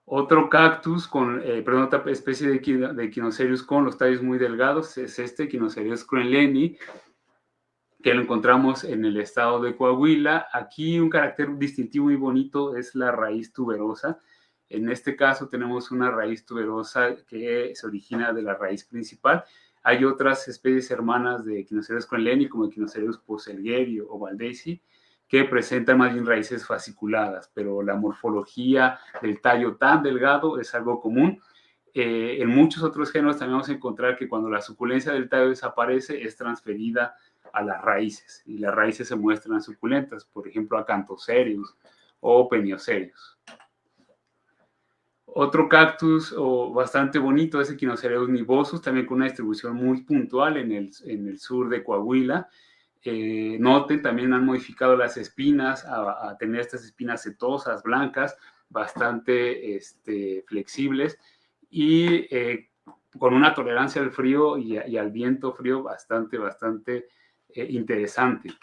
Otro cactus, otra especie de Echinocereus con los tallos muy delgados es este Echinocereus crunleni, que lo encontramos en el estado de Coahuila. Aquí un carácter distintivo muy bonito es la raíz tuberosa. En este caso tenemos una raíz tuberosa que se origina de la raíz principal. Hay otras especies hermanas de Echinocereus crunleni, como Echinocereus poselgeri o valdesi, que presentan más bien raíces fasciculadas, pero la morfología del tallo tan delgado es algo común. En muchos otros géneros también vamos a encontrar que cuando la suculencia del tallo desaparece, es transferida a las raíces, y las raíces se muestran suculentas, por ejemplo, Acanthocerius o Peniocerius. Otro cactus bastante bonito es Echinocereus nivosus, también con una distribución muy puntual en el sur de Coahuila. Noten, también han modificado las espinas a tener estas espinas setosas, blancas, bastante flexibles y con una tolerancia al frío y al viento frío bastante interesante.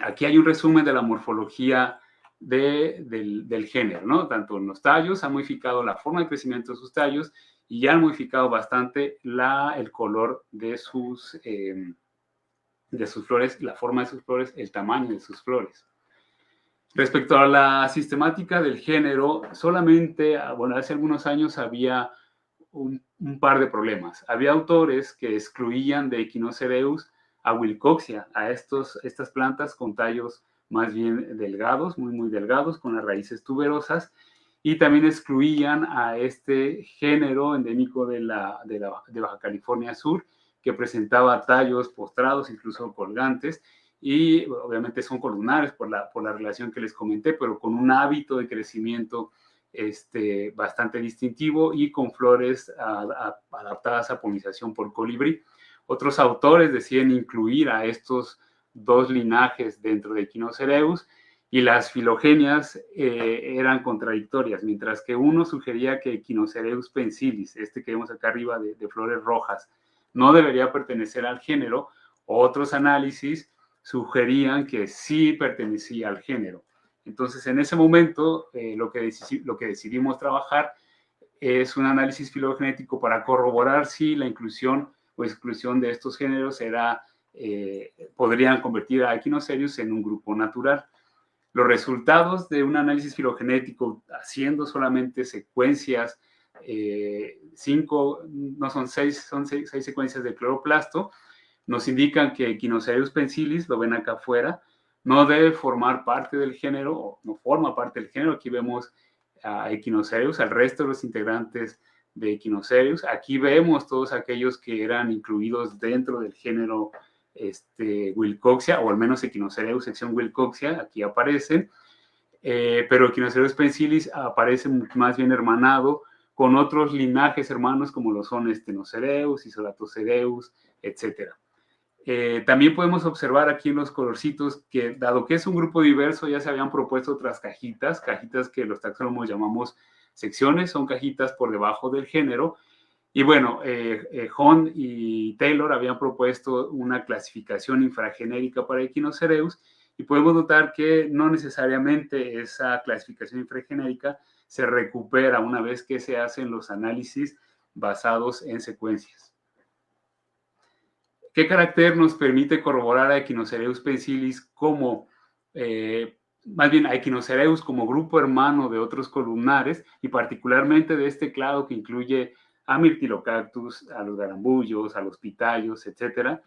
Aquí hay un resumen de la morfología del género, ¿no? Tanto en los tallos, ha modificado la forma de crecimiento de sus tallos y ya han modificado bastante el color de sus flores, la forma de sus flores, el tamaño de sus flores. Respecto a la sistemática del género, solamente, bueno, hace algunos años había un par de problemas. Había autores que excluían de Echinocereus a Wilcoxia, a estas plantas con tallos más bien delgados, muy delgados, con las raíces tuberosas, y también excluían a este género endémico de Baja California Sur, que presentaba tallos postrados, incluso colgantes, y obviamente son columnares por la relación que les comenté, pero con un hábito de crecimiento bastante distintivo y con flores adaptadas a polinización por colibrí. Otros autores deciden incluir a estos dos linajes dentro de Echinocereus y las filogenias eran contradictorias, mientras que uno sugería que Echinocereus pensilis, que vemos acá arriba de flores rojas, no debería pertenecer al género. Otros análisis sugerían que sí pertenecía al género. Entonces, en ese momento, lo que decidimos trabajar es un análisis filogenético para corroborar si la inclusión o exclusión de estos géneros podrían convertir a Echinocereus en un grupo natural. Los resultados de un análisis filogenético haciendo solamente secuencias, son seis secuencias de cloroplasto, nos indican que Echinocereus pensilis, lo ven acá afuera, no debe formar parte del género, o no forma parte del género. Aquí vemos a Echinocereus, al resto de los integrantes de Echinocereus. Aquí vemos todos aquellos que eran incluidos dentro del género Wilcoxia, o al menos Echinocereus sección Wilcoxia, aquí aparecen, pero Echinocereus pensilis aparece más bien hermanado con otros linajes hermanos como lo son Stenocereus, Isolatocereus, etc. También podemos observar aquí en los colorcitos que, dado que es un grupo diverso, ya se habían propuesto otras cajitas que los taxónomos llamamos secciones, son cajitas por debajo del género. Y bueno, Hahn y Taylor habían propuesto una clasificación infragenérica para Echinocereus, y podemos notar que no necesariamente esa clasificación infragenérica se recupera una vez que se hacen los análisis basados en secuencias. ¿Qué carácter nos permite corroborar a Echinocereus pensilis más bien a Echinocereus como grupo hermano de otros columnares, y particularmente de este clado que incluye a Myrtilocactus, a los garambullos, a los pitayos, etcétera?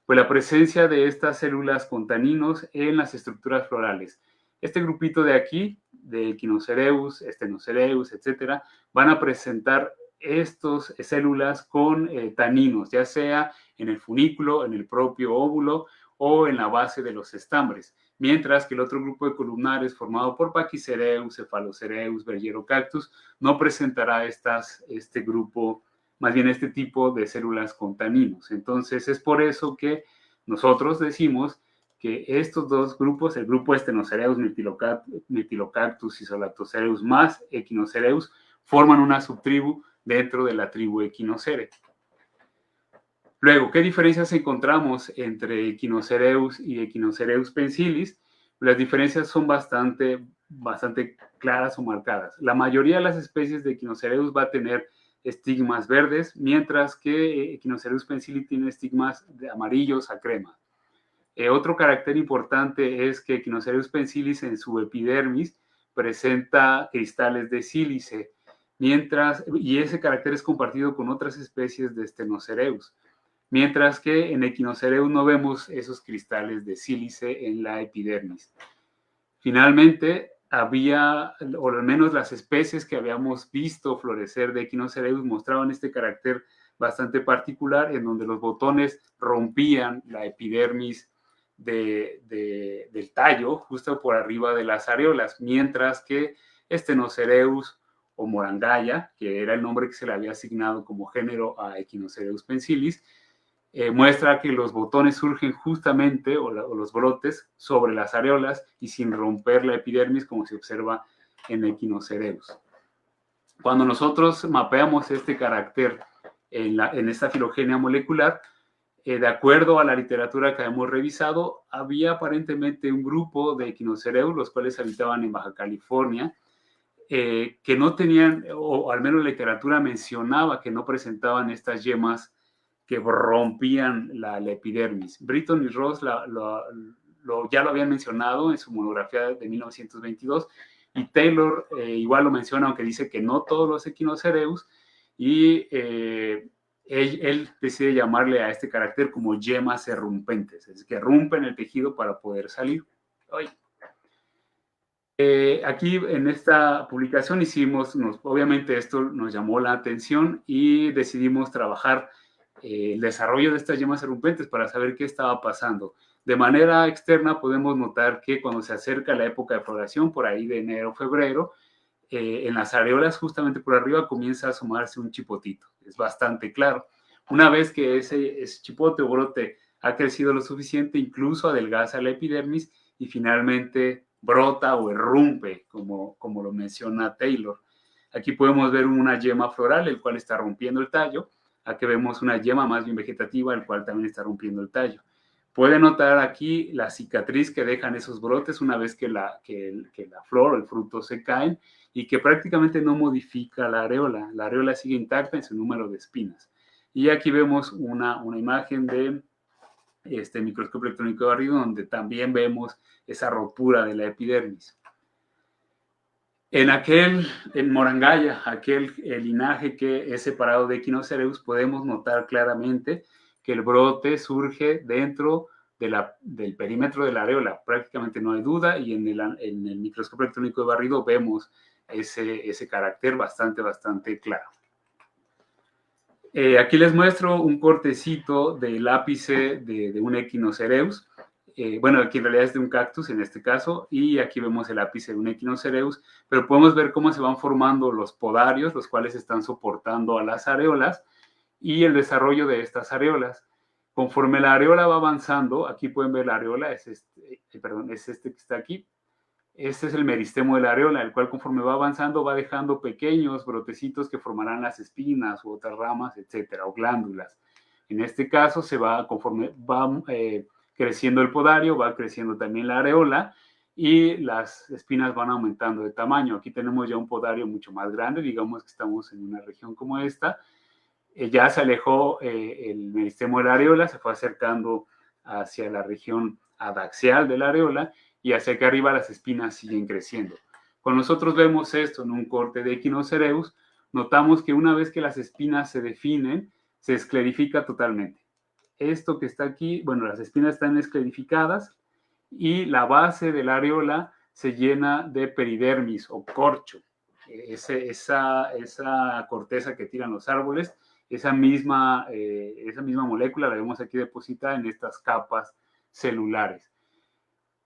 Pues la presencia de estas células con taninos en las estructuras florales. Este grupito de aquí, de Echinocereus, Stenocereus, etcétera, van a presentar estas células con taninos, ya sea en el funículo, en el propio óvulo o en la base de los estambres, mientras que el otro grupo de columnares formado por Pachycereus, Cephalocereus, Bergerocactus no presentará este grupo, más bien este tipo de células con taninos. Entonces es por eso que nosotros decimos que estos dos grupos, el grupo Stenocereus, Myrtilocactus, Isolatocereus más Echinocereus, forman una subtribu dentro de la tribu Echinocere. Luego, ¿qué diferencias encontramos entre Echinocereus y Echinocereus pensilis? Las diferencias son bastante claras o marcadas. La mayoría de las especies de Echinocereus va a tener estigmas verdes, mientras que Echinocereus pensilis tiene estigmas de amarillos a crema. Otro carácter importante es que Echinocereus pensilis en su epidermis presenta cristales de sílice, y ese carácter es compartido con otras especies de Stenocereus, mientras que en Echinocereus no vemos esos cristales de sílice en la epidermis. Finalmente, o al menos las especies que habíamos visto florecer de Echinocereus mostraban este carácter bastante particular, en donde los botones rompían la epidermis del tallo justo por arriba de las areolas, mientras que Stenocereus o Morangaya, que era el nombre que se le había asignado como género a Echinocereus pensilis, muestra que los botones surgen justamente, o los brotes, sobre las areolas y sin romper la epidermis, como se observa en Echinocereus. Cuando nosotros mapeamos este carácter en esta filogenia molecular, de acuerdo a la literatura que hemos revisado, había aparentemente un grupo de Echinocereus, los cuales habitaban en Baja California, que no tenían, o al menos la literatura mencionaba que no presentaban estas yemas que rompían la epidermis. Britton y Ross ya lo habían mencionado en su monografía de 1922, y Taylor igual lo menciona, aunque dice que no todos los Echinocereus, y él decide llamarle a este carácter como yemas errumpentes, es decir, que rompen el tejido para poder salir. Aquí en esta publicación obviamente esto nos llamó la atención y decidimos trabajar el desarrollo de estas yemas errumpentes para saber qué estaba pasando. De manera externa podemos notar que cuando se acerca la época de floración, por ahí de enero, febrero, en las areolas justamente por arriba comienza a asomarse un chipotito. Es bastante claro. Una vez que ese chipote o brote ha crecido lo suficiente, incluso adelgaza la epidermis y finalmente brota o irrumpe, como lo menciona Taylor. Aquí podemos ver una yema floral, el cual está rompiendo el tallo. Aquí vemos una yema más bien vegetativa, el cual también está rompiendo el tallo. Puede notar aquí la cicatriz que dejan esos brotes una vez que la flor o el fruto se caen, y que prácticamente no modifica la areola. La areola sigue intacta en su número de espinas. Y aquí vemos una imagen de este microscopio electrónico de barrido, donde también vemos esa rotura de la epidermis. En Morangaya, el linaje que es separado de Echinocereus, podemos notar claramente que el brote surge dentro del perímetro de la areola. Prácticamente no hay duda, y en el microscopio electrónico de barrido vemos ese carácter bastante claro. Aquí les muestro un cortecito del ápice de un Echinocereus. Bueno, aquí en realidad es de un cactus en este caso, y aquí vemos el ápice de un Echinocereus, pero podemos ver cómo se van formando los podarios, los cuales están soportando a las areolas, y el desarrollo de estas areolas. Conforme la areola va avanzando, aquí pueden ver la areola, es este que está aquí. Este es el meristemo de la areola, el cual conforme va avanzando va dejando pequeños brotecitos que formarán las espinas u otras ramas, etcétera, o glándulas. En este caso, conforme va creciendo el podario, va creciendo también la areola, y las espinas van aumentando de tamaño. Aquí tenemos ya un podario mucho más grande, digamos que estamos en una región como esta. Ya se alejó el meristemo de la areola, se fue acercando hacia la región adaxial de la areola, y hacia acá arriba las espinas siguen creciendo. Cuando nosotros vemos esto en un corte de Echinocereus, notamos que una vez que las espinas se definen, se esclerifica totalmente. Esto que está aquí, bueno, las espinas están esclerificadas, y la base de la areola se llena de peridermis o corcho. Esa corteza que tiran los árboles, esa misma molécula la vemos aquí depositada en estas capas celulares.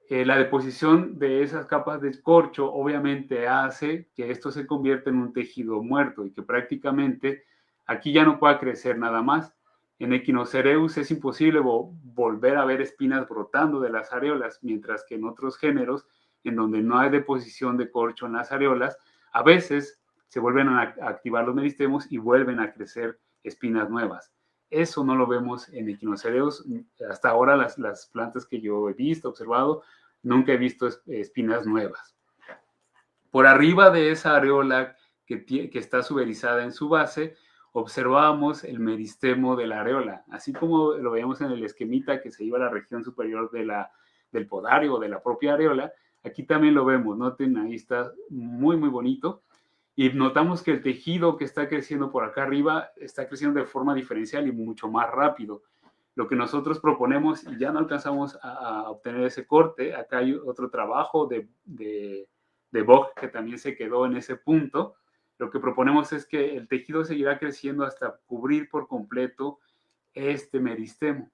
La deposición de esas capas de corcho obviamente hace que esto se convierta en un tejido muerto, y que prácticamente aquí ya no pueda crecer nada más. En Echinocereus es imposible volver a ver espinas brotando de las areolas, mientras que en otros géneros, en donde no hay deposición de corcho en las areolas, a veces se vuelven a activar los meristemos y vuelven a crecer espinas nuevas. Eso no lo vemos en Echinocereus. Hasta ahora las plantas que yo he visto, observado, nunca he visto espinas nuevas. Por arriba de esa areola que está suberizada en su base, observamos el meristemo de la areola, así como lo veíamos en el esquemita que se iba a la región superior del podario o de la propia areola. Aquí también lo vemos, noten, ahí está muy bonito, y notamos que el tejido que está creciendo por acá arriba está creciendo de forma diferencial y mucho más rápido. Lo que nosotros proponemos, y ya no alcanzamos a obtener ese corte, acá hay otro trabajo de Vogt que también se quedó en ese punto. Lo que proponemos es que el tejido seguirá creciendo hasta cubrir por completo este meristemo,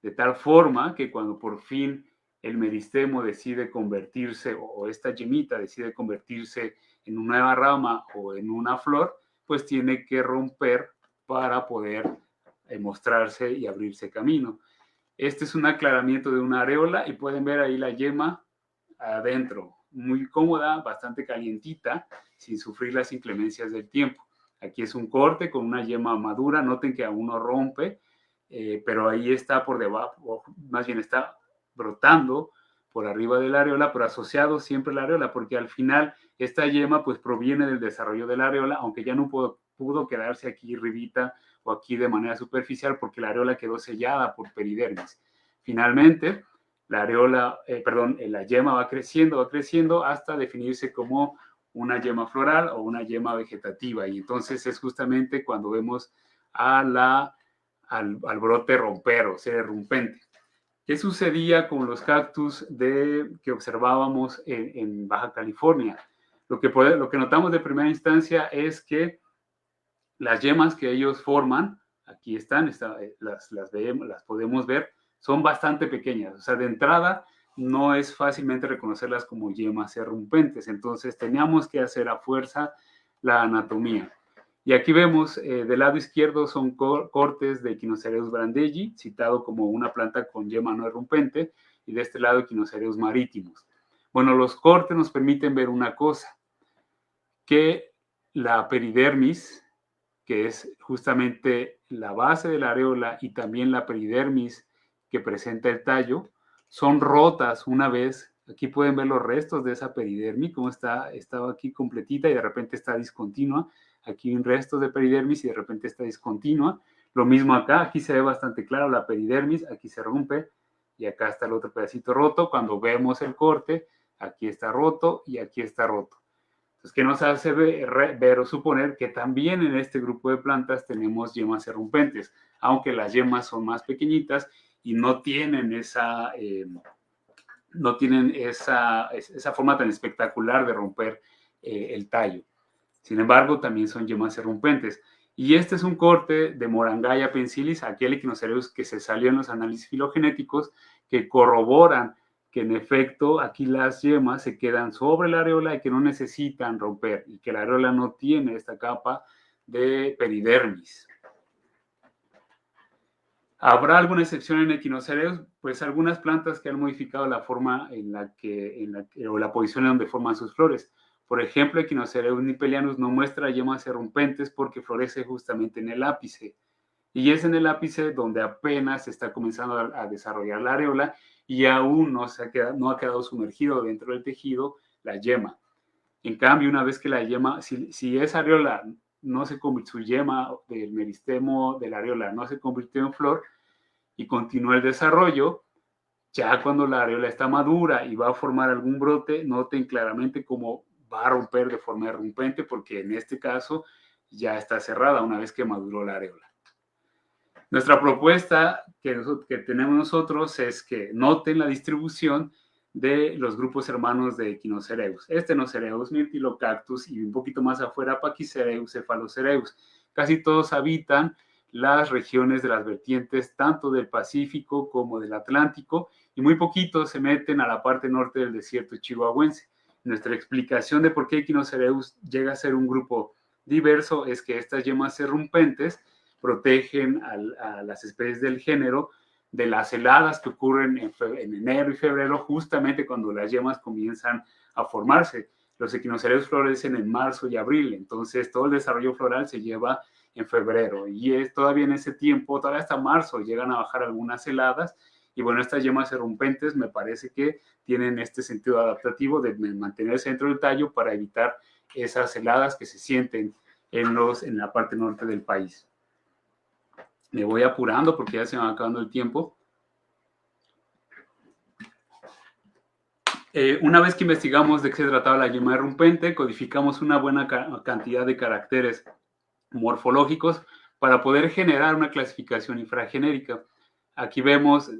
de tal forma que cuando por fin el meristemo decide convertirse, o esta yemita decide convertirse en una nueva rama o en una flor, pues tiene que romper para poder mostrarse y abrirse camino. Este es un aclaramiento de una areola, y pueden ver ahí la yema adentro muy cómoda, bastante calientita, sin sufrir las inclemencias del tiempo. Aquí es un corte con una yema madura, noten que aún no rompe, pero ahí está por debajo, más bien está brotando por arriba de la areola, pero asociado siempre a la areola, porque al final esta yema pues proviene del desarrollo de la areola, aunque ya no pudo quedarse aquí arribita o aquí de manera superficial, porque la areola quedó sellada por peridermis. Finalmente, la yema va creciendo hasta definirse como una yema floral o una yema vegetativa, y entonces es justamente cuando vemos al brote romper o ser irrumpente. ¿Qué sucedía con los cactus que observábamos en Baja California? Lo que notamos de primera instancia es que las yemas que ellos forman, aquí están, las podemos ver, son bastante pequeñas. O sea, de entrada no es fácilmente reconocerlas como yemas irrumpentes. Entonces teníamos que hacer a fuerza la anatomía. Y aquí vemos, del lado izquierdo son cortes de Echinocereus brandeyi, citado como una planta con yema no irrumpente, y de este lado Echinocereus maritimos. Bueno, los cortes nos permiten ver una cosa, que la peridermis, que es justamente la base de la areola, y también la peridermis que presenta el tallo, son rotas una vez. Aquí pueden ver los restos de esa peridermis, cómo estaba aquí completita y de repente está discontinua. Aquí un resto de peridermis y de repente está discontinua. Lo mismo acá, aquí se ve bastante claro la peridermis, aquí se rompe y acá está el otro pedacito roto. Cuando vemos el corte, aquí está roto y aquí está roto. Entonces, ¿qué nos hace ver o suponer que también en este grupo de plantas tenemos yemas irrumpentes, aunque las yemas son más pequeñitas y no tienen esa forma tan espectacular de romper el tallo. Sin embargo, también son yemas irrumpentes. Y este es un corte de Morangaya pensilis, aquel Echinocereus que se salió en los análisis filogenéticos, que corroboran que en efecto aquí las yemas se quedan sobre la areola y que no necesitan romper, y que la areola no tiene esta capa de peridermis. ¿Habrá alguna excepción en Echinocereus? Pues algunas plantas que han modificado la forma o la posición en donde forman sus flores. Por ejemplo, Echinocereus nipelianus no muestra yemas irrumpentes porque florece justamente en el ápice. Y es en el ápice donde apenas se está comenzando a desarrollar la areola y aún no ha quedado sumergido dentro del tejido la yema. En cambio, una vez que la yema, si esa areola su yema del meristemo de la areola no se convirtió en flor y continúa el desarrollo, ya cuando la areola está madura y va a formar algún brote, noten claramente cómo va a romper de forma irrumpente, porque en este caso ya está cerrada una vez que maduró la areola. Nuestra propuesta que tenemos nosotros es que noten la distribución de los grupos hermanos de Echinocereus. Estenocereus, Myrtillocactus y un poquito más afuera Pachycereus, Cephalocereus. Casi todos habitan las regiones de las vertientes tanto del Pacífico como del Atlántico, y muy poquitos se meten a la parte norte del desierto chihuahuense. Nuestra explicación de por qué Echinocereus llega a ser un grupo diverso es que estas yemas irrumpentes protegen a las especies del género de las heladas que ocurren en enero y febrero, justamente cuando las yemas comienzan a formarse. Los Echinocereus florecen en marzo y abril, entonces todo el desarrollo floral se lleva en febrero, y todavía en ese tiempo, todavía hasta marzo, llegan a bajar algunas heladas, y bueno, estas yemas irrumpentes me parece que tienen este sentido adaptativo de mantenerse dentro del tallo para evitar esas heladas que se sienten en la parte norte del país. Me voy apurando porque ya se me va acabando el tiempo. Una vez que investigamos de qué se trataba la yema irrumpente, codificamos una buena cantidad de caracteres morfológicos para poder generar una clasificación infragenérica. Aquí vemos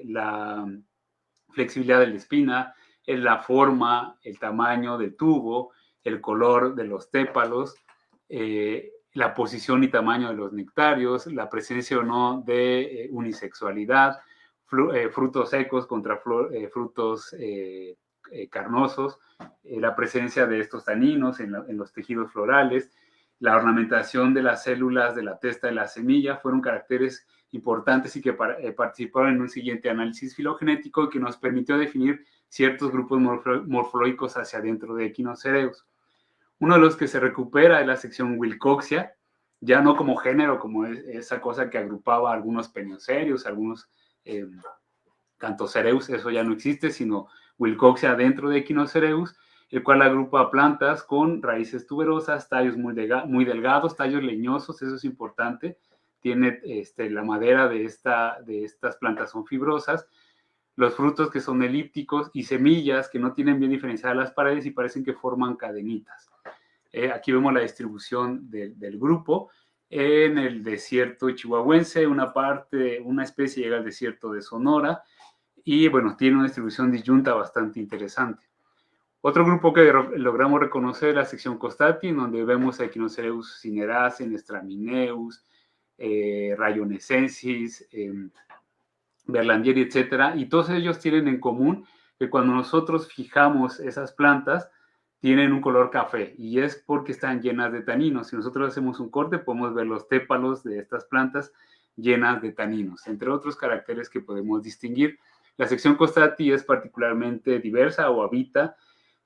la flexibilidad de la espina, la forma, el tamaño del tubo, el color de los tépalos, la posición y tamaño de los nectarios, la presencia o no de unisexualidad, frutos secos contra frutos carnosos, la presencia de estos taninos en los tejidos florales, la ornamentación de las células de la testa de la semilla, fueron caracteres importantes y que participaron en un siguiente análisis filogenético que nos permitió definir ciertos grupos morfológicos hacia adentro de Echinocereus. Uno de los que se recupera es la sección Wilcoxia, ya no como género, como esa cosa que agrupaba algunos Peniocerius, algunos Canthocereus, eso ya no existe, sino Wilcoxia dentro de Echinocereus, el cual agrupa plantas con raíces tuberosas, tallos muy delgados, tallos leñosos, eso es importante. Tiene la madera de estas plantas son fibrosas, los frutos que son elípticos y semillas que no tienen bien diferenciadas las paredes y parecen que forman cadenitas. Aquí vemos la distribución del grupo. En el desierto chihuahuense, una especie llega al desierto de Sonora y bueno, tiene una distribución disyunta bastante interesante. Otro grupo que logramos reconocer es la sección Costati, en donde vemos a Echinocereus cineracea, Straminaeus, Rayonescensis, Berlandieri, etcétera, y todos ellos tienen en común que cuando nosotros fijamos esas plantas, tienen un color café, y es porque están llenas de taninos. Si nosotros hacemos un corte, podemos ver los tépalos de estas plantas llenas de taninos, entre otros caracteres que podemos distinguir. La sección Costati es particularmente diversa o habita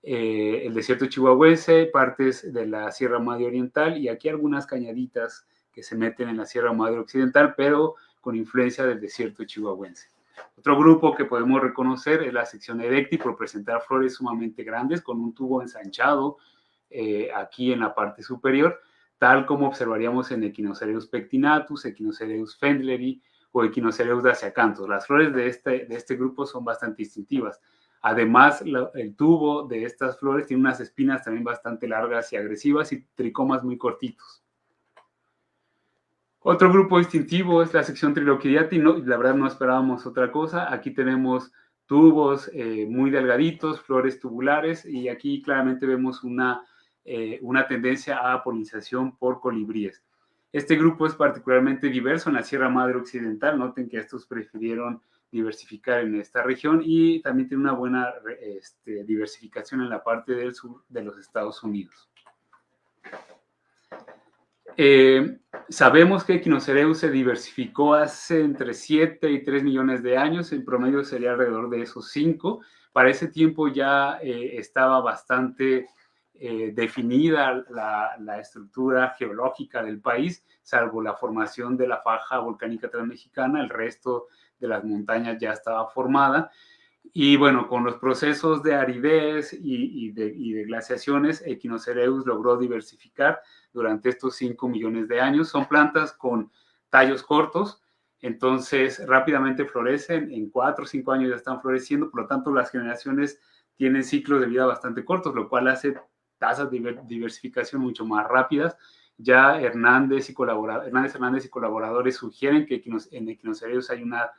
el desierto chihuahuense, partes de la Sierra Madre Oriental y aquí algunas cañaditas que se meten en la Sierra Madre Occidental, pero con influencia del desierto chihuahuense. Otro grupo que podemos reconocer es la sección Erecti por presentar flores sumamente grandes con un tubo ensanchado aquí en la parte superior, tal como observaríamos en Echinocereus pectinatus, Echinocereus fendleri o Echinocereus daciacanthus. Las flores de este grupo son bastante distintivas. Además, el tubo de estas flores tiene unas espinas también bastante largas y agresivas y tricomas muy cortitos. Otro grupo distintivo es la sección Trilochidiati. No, la verdad no esperábamos otra cosa. Aquí tenemos tubos muy delgaditos, flores tubulares, y aquí claramente vemos una tendencia a polinización por colibríes. Este grupo es particularmente diverso en la Sierra Madre Occidental. Noten que estos prefirieron diversificar en esta región y también tiene una buena diversificación en la parte del sur de los Estados Unidos. Sabemos que Echinocereus se diversificó hace entre 7 y 3 millones de años, en promedio sería alrededor de esos 5. Para ese tiempo ya estaba bastante definida la estructura geológica del país, salvo la formación de la faja volcánica transmexicana, el resto de las montañas ya estaba formada. Y bueno, con los procesos de aridez y de glaciaciones, Echinocereus logró diversificar durante estos 5 millones de años. Son plantas con tallos cortos, entonces rápidamente florecen, en 4 o 5 años ya están floreciendo, por lo tanto las generaciones tienen ciclos de vida bastante cortos, lo cual hace tasas de diversificación mucho más rápidas. Ya Hernández Hernández y colaboradores sugieren que en Echinocereus hay una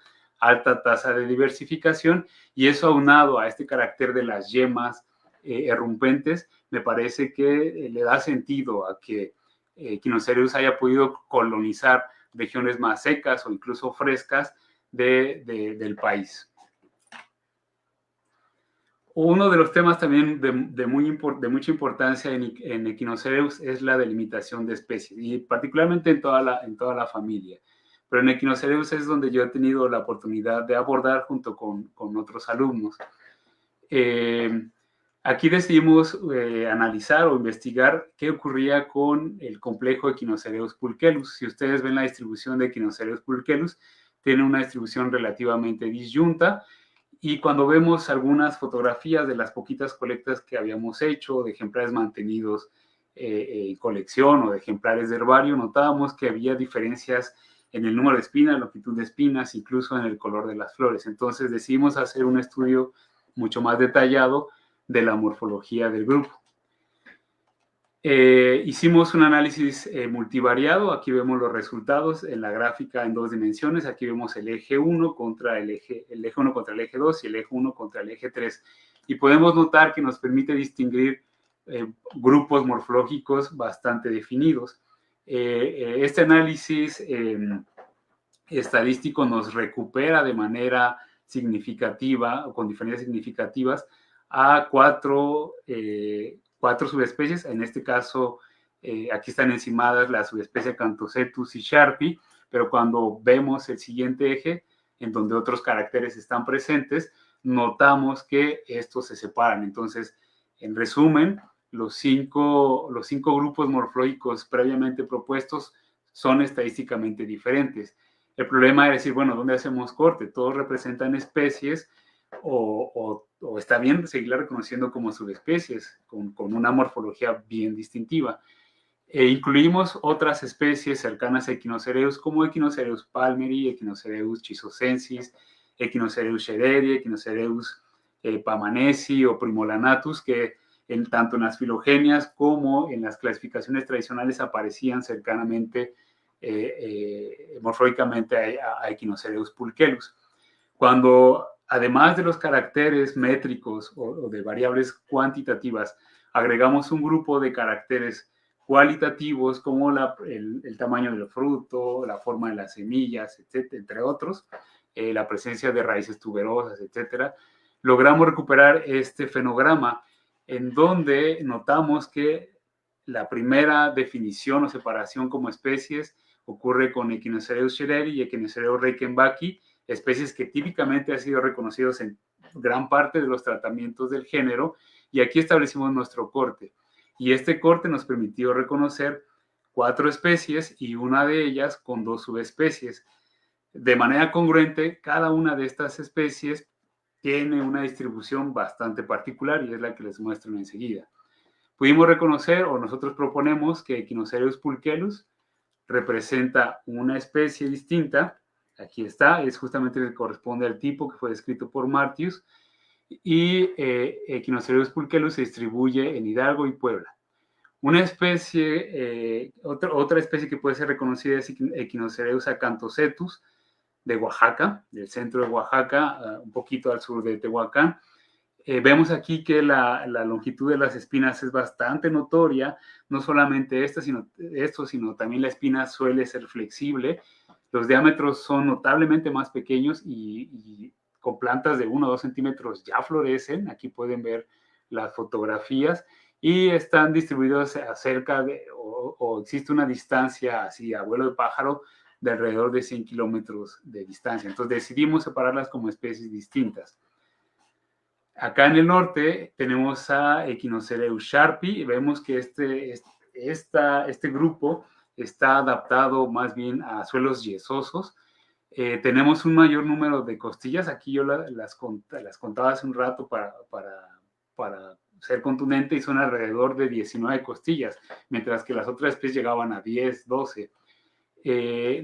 alta tasa de diversificación, y eso aunado a este carácter de las yemas errumpentes, me parece que le da sentido a que Echinocereus haya podido colonizar regiones más secas o incluso frescas del país. Uno de los temas también de mucha importancia en Echinocereus es la delimitación de especies, y particularmente en toda la familia. Pero en Echinocereus es donde yo he tenido la oportunidad de abordar junto con otros alumnos. Aquí decidimos analizar o investigar qué ocurría con el complejo Echinocereus pulchellus. Si ustedes ven la distribución de Echinocereus pulchellus, tiene una distribución relativamente disyunta, y cuando vemos algunas fotografías de las poquitas colectas que habíamos hecho, de ejemplares mantenidos en colección o de ejemplares de herbario, notábamos que había diferencias en el número de espinas, longitud de espinas, incluso en el color de las flores. Entonces decidimos hacer un estudio mucho más detallado de la morfología del grupo. Hicimos un análisis multivariado. Aquí vemos los resultados en la gráfica en 2 dimensiones. Aquí vemos el eje 1 contra el eje 1 contra el eje 2 y el eje 1 contra el eje 3. Y podemos notar que nos permite distinguir grupos morfológicos bastante definidos. Este análisis estadístico nos recupera de manera significativa o con diferencias significativas a 4 subespecies. En este caso, aquí están encimadas la subespecie Canthocetus y Sharpie, pero cuando vemos el siguiente eje, en donde otros caracteres están presentes, notamos que estos se separan. Entonces, en resumen, los cinco grupos morfológicos previamente propuestos son estadísticamente diferentes. El problema es decir, bueno, ¿dónde hacemos corte? Todos representan especies o está bien seguirla reconociendo como subespecies, con una morfología bien distintiva. Incluimos otras especies cercanas a Echinocereus como Echinocereus palmeri, Echinocereus chisosensis, Echinocereus schereri, Echinocereus pamanesi o primolanatus, que tanto en las filogenias como en las clasificaciones tradicionales aparecían cercanamente, morfológicamente, a Echinocereus pulcherus. Cuando, además de los caracteres métricos o de variables cuantitativas, agregamos un grupo de caracteres cualitativos como el tamaño del fruto, la forma de las semillas, etcétera, entre otros, la presencia de raíces tuberosas, etcétera, logramos recuperar este fenograma en donde notamos que la primera definición o separación como especies ocurre con Echinocereus schereri y Echinocereus reichenbacki, especies que típicamente han sido reconocidos en gran parte de los tratamientos del género, y aquí establecimos nuestro corte. Y este corte nos permitió reconocer 4 especies y una de ellas con 2 subespecies. De manera congruente, cada una de estas especies tiene una distribución bastante particular y es la que les muestro enseguida. Pudimos reconocer, o nosotros proponemos, que Echinocereus pulcherus representa una especie distinta. Aquí está, es justamente el que corresponde al tipo que fue descrito por Martius, y Echinocereus pulcherus se distribuye en Hidalgo y Puebla. Una especie, otra especie que puede ser reconocida es Echinocereus acanthocetus de Oaxaca, del centro de Oaxaca, un poquito al sur de Tehuacán. Vemos aquí que la longitud de las espinas es bastante notoria, no solamente sino también la espina suele ser flexible. Los diámetros son notablemente más pequeños y con plantas de 1 o 2 centímetros ya florecen. Aquí pueden ver las fotografías y están distribuidos cerca de, o existe una distancia así a vuelo de pájaro de alrededor de 100 kilómetros de distancia. Entonces decidimos separarlas como especies distintas. Acá en el norte tenemos a Echinocereus sharpi y vemos que este grupo está adaptado más bien a suelos yesosos. Tenemos un mayor número de costillas. Aquí yo las contaba hace un rato para ser contundente y son alrededor de 19 costillas, mientras que las otras especies llegaban a 10, 12.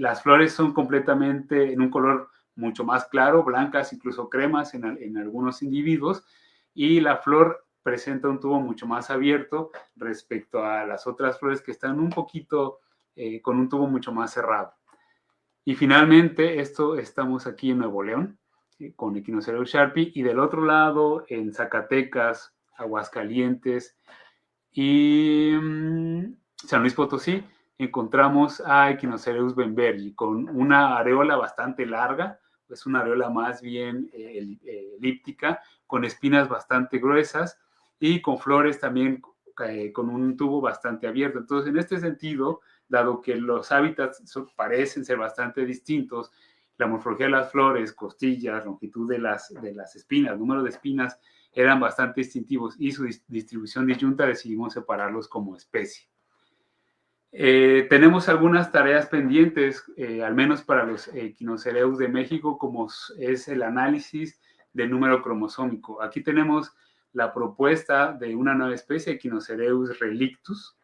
Las flores son completamente en un color mucho más claro, blancas, incluso cremas en algunos individuos, y la flor presenta un tubo mucho más abierto respecto a las otras flores que están un poquito con un tubo mucho más cerrado. Y finalmente, estamos aquí en Nuevo León, con Echinocereus sharpi, y del otro lado, en Zacatecas, Aguascalientes y San Luis Potosí, encontramos a Echinocereus bembergi con una areola bastante larga, es una areola más bien elíptica, con espinas bastante gruesas y con flores también con un tubo bastante abierto. Entonces, en este sentido, dado que los hábitats parecen ser bastante distintos, la morfología de las flores, costillas, longitud de las espinas, número de espinas eran bastante distintivos y su distribución disyunta decidimos separarlos como especie. Tenemos algunas tareas pendientes, al menos para los Echinocereus de México, como es el análisis del número cromosómico. Aquí tenemos la propuesta de una nueva especie, Echinocereus relictus,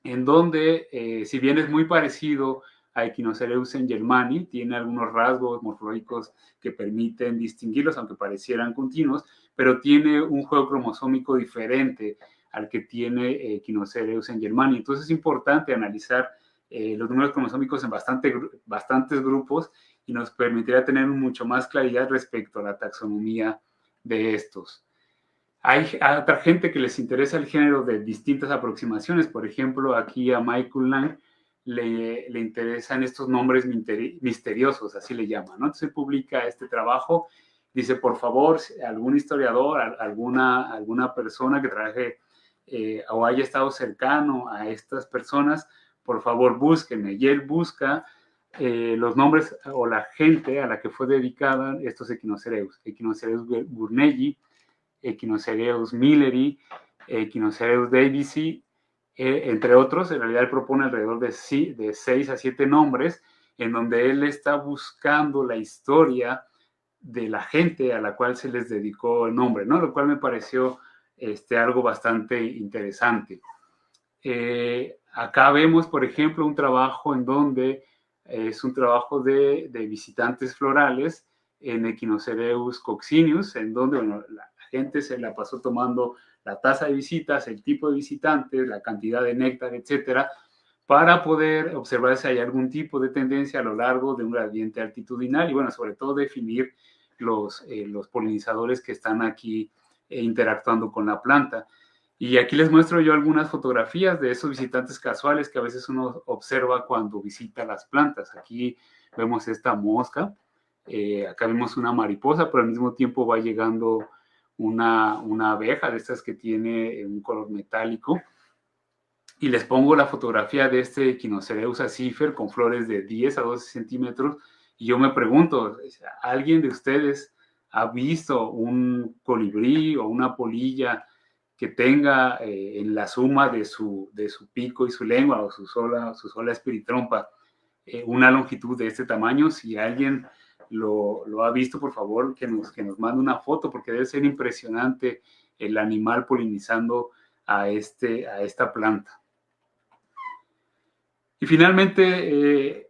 en donde, si bien es muy parecido a Echinocereus engelmani, tiene algunos rasgos morfológicos que permiten distinguirlos, aunque parecieran continuos, pero tiene un juego cromosómico diferente al que tiene Echinocereus engelmani. Entonces es importante analizar los números cromosómicos en bastantes grupos y nos permitirá tener mucho más claridad respecto a la taxonomía de estos. Hay a otra gente que les interesa el género de distintas aproximaciones. Por ejemplo, aquí a Michael Lang le interesan estos nombres misteriosos, así le llaman, ¿no? Entonces publica este trabajo, dice, por favor, algún historiador, alguna persona que trabaje o haya estado cercano a estas personas, por favor búsquenme. Y él busca los nombres o la gente a la que fue dedicada estos Echinocereus. Echinocereus burnelli, Echinocereus milleri, Echinocereus davisi, entre otros. En realidad él propone alrededor de 6 a 7 nombres, en donde él está buscando la historia de la gente a la cual se les dedicó el nombre, ¿no? Lo cual me pareció algo bastante interesante. Acá vemos, por ejemplo, un trabajo en donde es un trabajo de visitantes florales en Echinocereus coccineus, en donde bueno, la gente se la pasó tomando la tasa de visitas, el tipo de visitantes, la cantidad de néctar, etcétera, para poder observar si hay algún tipo de tendencia a lo largo de un gradiente altitudinal y, bueno, sobre todo definir los polinizadores que están aquí interactuando con la planta. Y aquí les muestro yo algunas fotografías de esos visitantes casuales que a veces uno observa cuando visita las plantas. Aquí vemos esta mosca, acá vemos una mariposa, pero al mismo tiempo va llegando una abeja de estas que tiene un color metálico. Y les pongo la fotografía de este Echinocereus acífer con flores de 10 a 12 centímetros. Y yo me pregunto, ¿alguien de ustedes ha visto un colibrí o una polilla que tenga en la suma de su pico y su lengua o su sola espiritrompa una longitud de este tamaño? Si alguien lo ha visto, por favor, que nos mande una foto, porque debe ser impresionante el animal polinizando a esta planta. Y finalmente,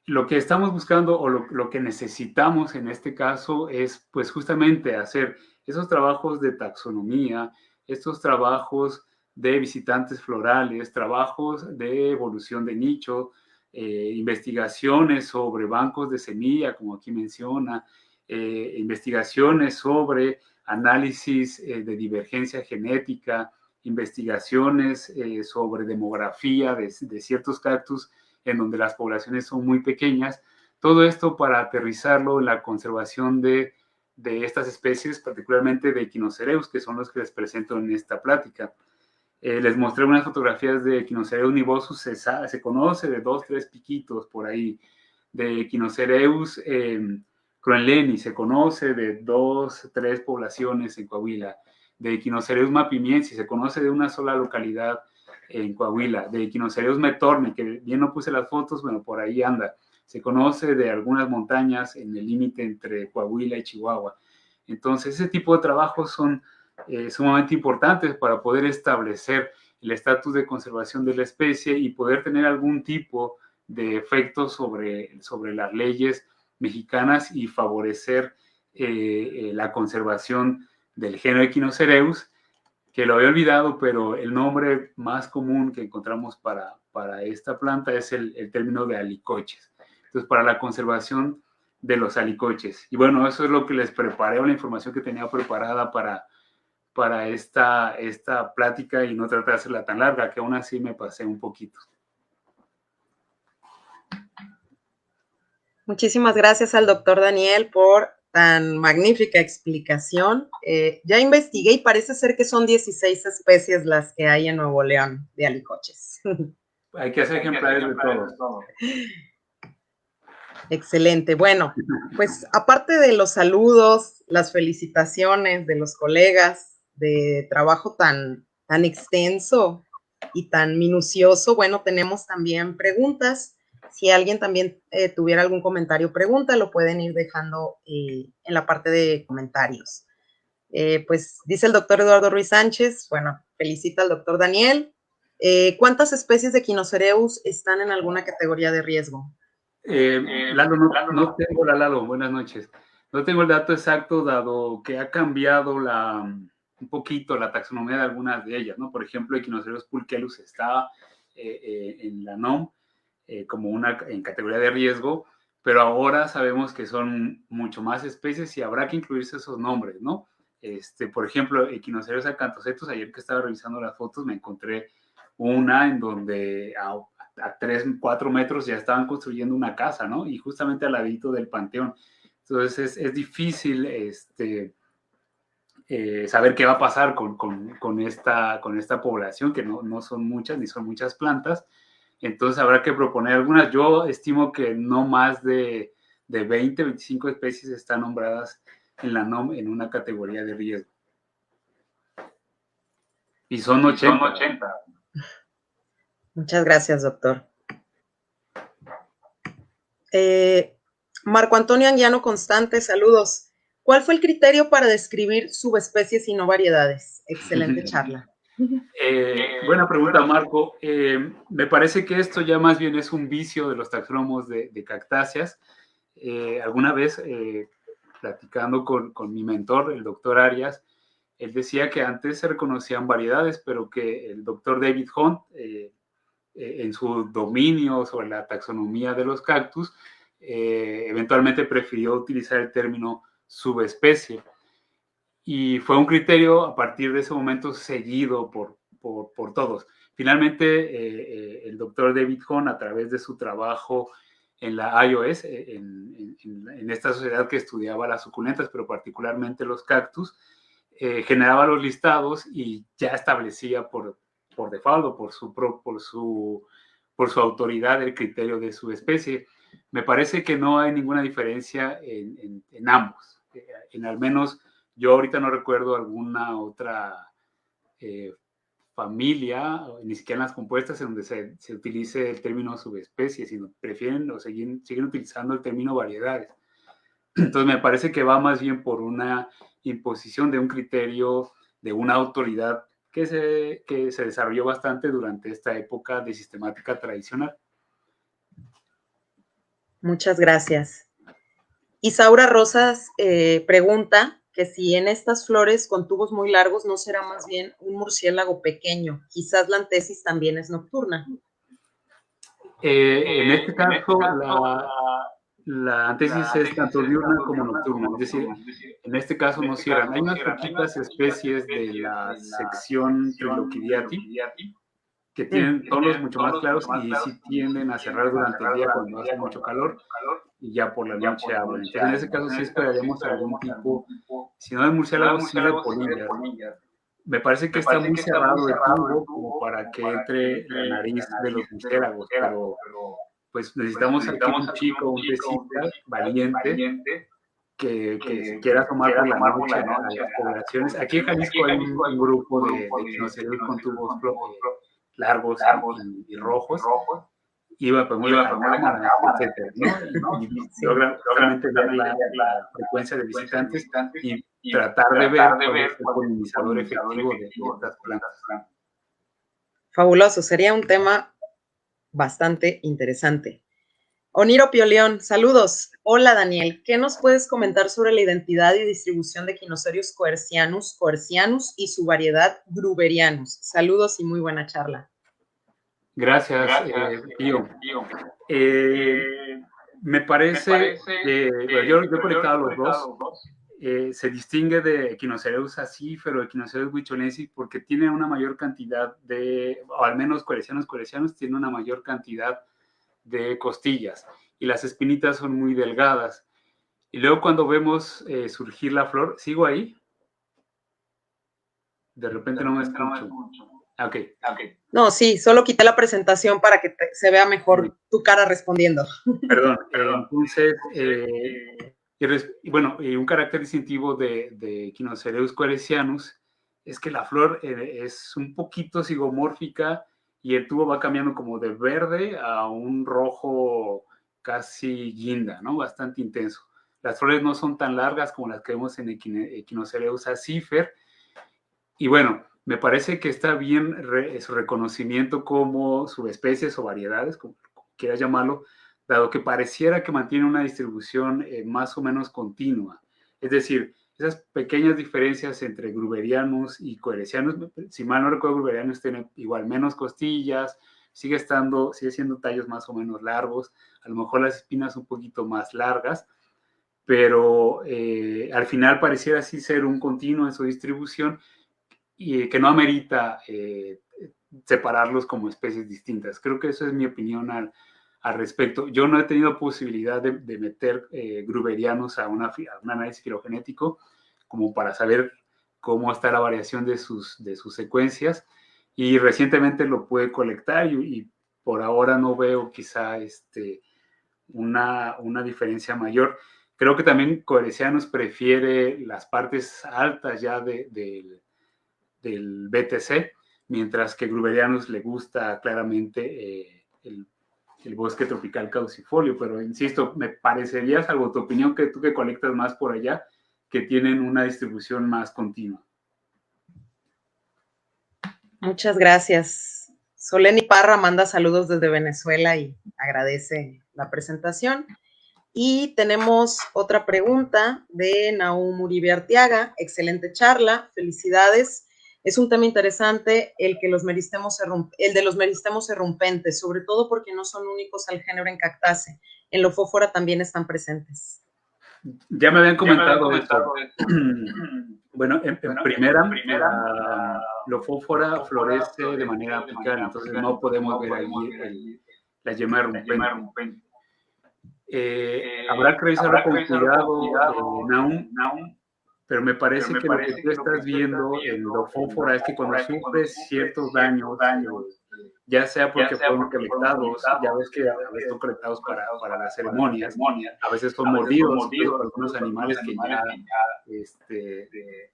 lo que estamos buscando o lo que necesitamos en este caso es pues justamente hacer esos trabajos de taxonomía, estos trabajos de visitantes florales, trabajos de evolución de nicho, investigaciones sobre bancos de semilla, como aquí menciona, investigaciones sobre análisis de divergencia genética, investigaciones sobre demografía de ciertos cactus en donde las poblaciones son muy pequeñas. Todo esto para aterrizarlo en la conservación de estas especies, particularmente de Echinocereus, que son los que les presento en esta plática. Les mostré unas fotografías de Echinocereus nivosus, se conoce de 2, 3 piquitos por ahí. De Echinocereus croenleni se conoce de 2, 3 poblaciones en Coahuila. De Echinocereus mapimiensis se conoce de una sola localidad en Coahuila. De Echinocereus metorni, que bien no puse las fotos, bueno, por ahí anda. Se conoce de algunas montañas en el límite entre Coahuila y Chihuahua. Entonces, ese tipo de trabajos son sumamente importantes para poder establecer el estatus de conservación de la especie y poder tener algún tipo de efecto sobre las leyes mexicanas y favorecer la conservación del género Echinocereus, que lo había olvidado, pero el nombre más común que encontramos para esta planta es el término de alicoches. Entonces, para la conservación de los alicoches. Y bueno, eso es lo que les preparé, o la información que tenía preparada para esta plática, y no traté de hacerla tan larga, que aún así me pasé un poquito. Muchísimas gracias al doctor Daniel por tan magnífica explicación. Ya investigué y parece ser que son 16 especies las que hay en Nuevo León de alicoches. Hay que hacer ejemplares de todos. Excelente. Bueno, pues aparte de los saludos, las felicitaciones de los colegas de trabajo tan extenso y tan minucioso, bueno, tenemos también preguntas. Si alguien también tuviera algún comentario o pregunta, lo pueden ir dejando en la parte de comentarios. Pues dice el doctor Eduardo Ruiz Sánchez, bueno, felicita al doctor Daniel. ¿Cuántas especies de Echinocereus están en alguna categoría de riesgo? Lalo, no tengo Lalo, buenas noches. No tengo el dato exacto, dado que ha cambiado un poquito la taxonomía de algunas de ellas, ¿no? Por ejemplo, Echinocereus pulquelus está en la NOM como en categoría de riesgo, pero ahora sabemos que son mucho más especies y habrá que incluirse esos nombres, ¿no? Por ejemplo, Echinocereus acanthocetus, ayer que estaba revisando las fotos me encontré una en donde a 3, 4 metros ya estaban construyendo una casa, ¿no? Y justamente al ladito del panteón. Entonces es difícil saber qué va a pasar con esta población, que no son muchas, ni son muchas plantas. Entonces habrá que proponer algunas. Yo estimo que no más de 20, 25 especies están nombradas en la NOM en una categoría de riesgo. Y son 80. Muchas gracias, doctor. Marco Antonio Anguiano Constante, saludos. ¿Cuál fue el criterio para describir subespecies y no variedades? Excelente charla. Buena pregunta, Marco. Me parece que esto ya más bien es un vicio de los taxónomos de cactáceas. Alguna vez, platicando con mi mentor, el doctor Arias, él decía que antes se reconocían variedades, pero que el doctor David Hunt, en su dominio sobre la taxonomía de los cactus, eventualmente prefirió utilizar el término subespecie. Y fue un criterio a partir de ese momento seguido por todos. Finalmente, el doctor David Hunt, a través de su trabajo en la iOS, en esta sociedad que estudiaba las suculentas, pero particularmente los cactus, generaba los listados y ya establecía por default o por su autoridad el criterio de su especie. Me parece que no hay ninguna diferencia en ambos. En al menos yo ahorita no recuerdo alguna otra familia, ni siquiera en las compuestas, en donde se utilice el término subespecie, sino prefieren o siguen utilizando el término variedades. Entonces me parece que va más bien por una imposición de un criterio de una autoridad que se desarrolló bastante durante esta época de sistemática tradicional. Muchas gracias. Isaura Rosas pregunta que si en estas flores con tubos muy largos no será más bien un murciélago pequeño. Quizás la antesis también es nocturna. En este caso, la antesis es tanto diurna como nocturna, es decir, en este caso no cierran. Hay unas poquitas especies de la sección Trilochidiati que tienen tonos mucho más claros y sí tienden a cerrar durante el día cuando hace mucho calor y ya por la noche abren. Entonces, en ese caso sí esperaríamos algún tipo, si no de murciélago, sí de polillas. Me parece que está muy cerrado el tubo como para que entre la nariz de los murciélagos, pero pues necesitamos aquí un chico, un tesista valiente que quiera tomar por la noche a las poblaciones. Aquí en Jalisco hay un grupo de quinocereus con tubos largos y rojos, y podemos dejar cámaras, etcétera, ¿no? Y logran realmente ver la frecuencia de visitantes y tratar de ver cuál es el polinizador efectivo de estas plantas. Fabuloso, sería un tema bastante interesante. Oniro Pioleón, saludos. Hola Daniel, ¿qué nos puedes comentar sobre la identidad y distribución de Quinocereus coercianus y su variedad gruberianus? Saludos y muy buena charla. Gracias, Pío. Me parece que bueno, yo he conectado los dos. Se distingue de Equinocereus acífero, Equinocereus huicholensis, porque tiene una mayor cantidad o al menos coercianus tiene una mayor cantidad de costillas y las espinitas son muy delgadas. Y luego cuando vemos surgir la flor, ¿sigo ahí? De repente no me escucho. Okay. No, sí, solo quité la presentación para que se vea mejor tu cara respondiendo. Perdón. Entonces, bueno, un carácter distintivo de Quinocereus coercianus es que la flor es un poquito zigomórfica y el tubo va cambiando como de verde a un rojo casi guinda, ¿no? Bastante intenso. Las flores no son tan largas como las que vemos en Equinocereus acífer. Y bueno, me parece que está bien su reconocimiento como subespecies o variedades, como quieras llamarlo, dado que pareciera que mantiene una distribución más o menos continua. Es decir, esas pequeñas diferencias entre gruberianus y coercianus, si mal no recuerdo, gruberianus tiene igual menos costillas, sigue siendo tallos más o menos largos, a lo mejor las espinas un poquito más largas, pero al final pareciera así ser un continuo en su distribución y que no amerita separarlos como especies distintas. Creo que eso es mi opinión al respecto. Yo no he tenido posibilidad de meter gruberianos a un análisis filogenético como para saber cómo está la variación de sus secuencias, y recientemente lo pude colectar y por ahora no veo quizá una diferencia mayor. Creo que también Coerecianus prefiere las partes altas ya del BTC, mientras que Gruberianus le gusta claramente el bosque tropical caducifolio, pero insisto, me parecería, salvo tu opinión, que tú que colectas más por allá, que tienen una distribución más continua. Muchas gracias. Soleni Parra manda saludos desde Venezuela y agradece la presentación. Y tenemos otra pregunta de Nahum Uribe Arteaga. Excelente charla, felicidades. Es un tema interesante el de los meristemos errumpentes, sobre todo porque no son únicos al género en Cactaceae. En Lophophora también están presentes. Ya me habían comentado esto. Bueno, en primera, la Lophophora florece de manera apical, entonces no podemos ver ahí la yema errumpente. Habrá que revisarlo con cuidado, Nahum, pero me parece que lo que tú estás viendo en Lophophora es que cuando sufres ciertos daños, ya sea porque fueron colectados, ya ves que a veces son colectados para las ceremonias, a veces son mordidos por algunos animales que ya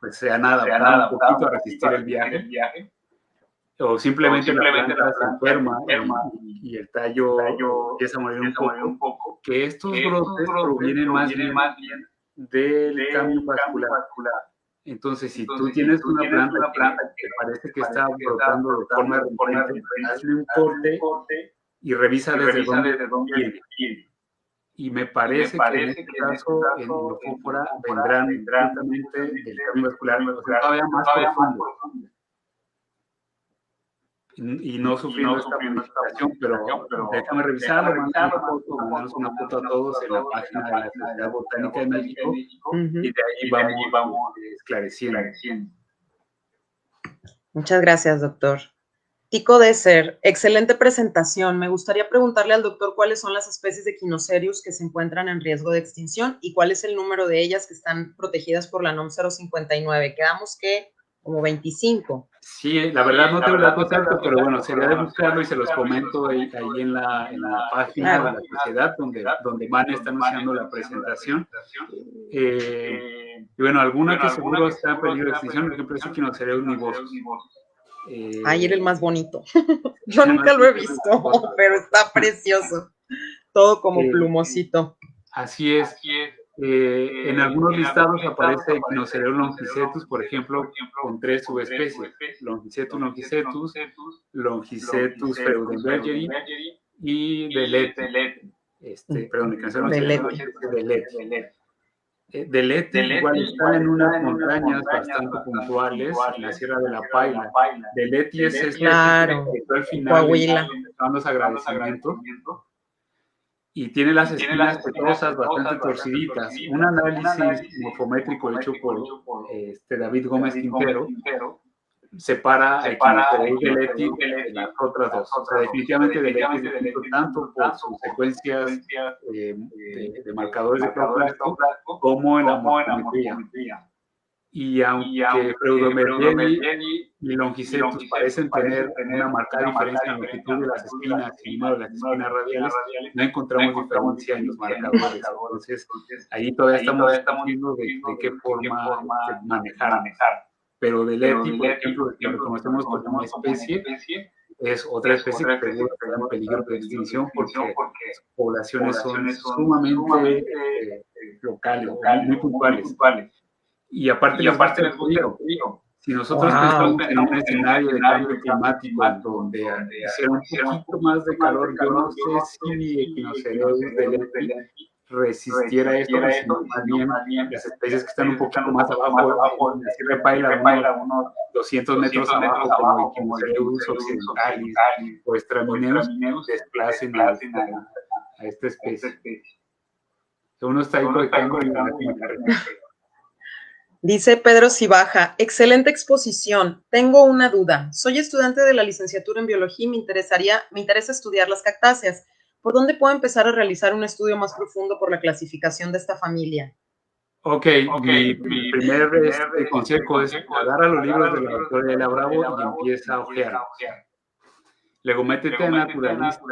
pues se han adaptado un poquito a resistir el viaje, o simplemente la planta se enferma y el tallo empieza a morir un poco, que estos brotes provienen más bien del cambio vascular. Entonces, si tú tienes una planta que parece que está brotando de forma recurrente, hazle un corte y revisa desde dónde viene. Y me parece que en este caso, en Lophophora, vendrán justamente del cambio vascular, o sea, todavía más profundo. Y no sufriendo esta modificación, pero déjame revisarlo, mandamos una foto a todos en la página de la Sociedad Botánica de México, y de ahí vamos esclareciendo. Muchas gracias, doctor. Tico Desser, excelente presentación. Me gustaría preguntarle al doctor cuáles son las especies de Echinocerius que se encuentran en riesgo de extinción y cuál es el número de ellas que están protegidas por la NOM 059. Quedamos que como 25. Sí, la verdad no tengo el dato exacto, pero bueno, sería de buscarlo y se los comento ahí en la página de la sociedad donde Van está anunciando la presentación. Y bueno, alguna que seguro está en peligro de extinción, por ejemplo, es Echinocerius nivosus. Ahí era el más bonito. Yo nunca lo he visto, pero está precioso. Todo como plumosito. Así es. En algunos listados aparece Echinocerius longicetus, por ejemplo, con 3 subespecies: Longicetus longicetus, Longicetus freudenbergeri y Delete. Perdón, Delete. Delete igual está en unas montañas bastante puntuales, en la Sierra de la Paila. Delete es claro, al final están los agradecimientos. Y tiene las espinas petosas bastante torciditas. Un análisis morfométrico hecho por David Gómez Quintero separa a Echinocerius deleti de las otras dos. O sea, definitivamente deleti es distinto tanto por sus secuencias de marcadores de cloroplasto como en la morfometría. Y aunque Freudenbergeri y Longicetus parecen tener una marcada diferencia en la longitud de las espinas y el número de las espinas radiales, no encontramos diferencia en los marcadores. Entonces, ahí todavía estamos viendo de qué forma manejar. Pero Deleti, por ejemplo, que reconocemos como una especie, es otra especie que seguro está en peligro de extinción porque sus poblaciones son sumamente locales, muy puntuales. Y aparte les gusta el frío. Si nosotros pensamos en un escenario de cambio climático donde hiciera un poquito más de calor, yo no sé si Echinocerius deleti resistiera esto, sino más bien las especies que están un poquito más abajo, en la Sierra de Paila, unos 200 metros abajo, como Echinocerius occidentalis o Straminus, desplacen a esta especie. Uno está ahí conectando y Dice Pedro Cibaja, excelente exposición. Tengo una duda. Soy estudiante de la licenciatura en biología y me interesa estudiar las cactáceas. ¿Por dónde puedo empezar a realizar un estudio más profundo por la clasificación de esta familia? Ok, mi primer consejo es agarra los libros de la doctora Ela Bravo y empieza a ojear. Luego métete a naturalista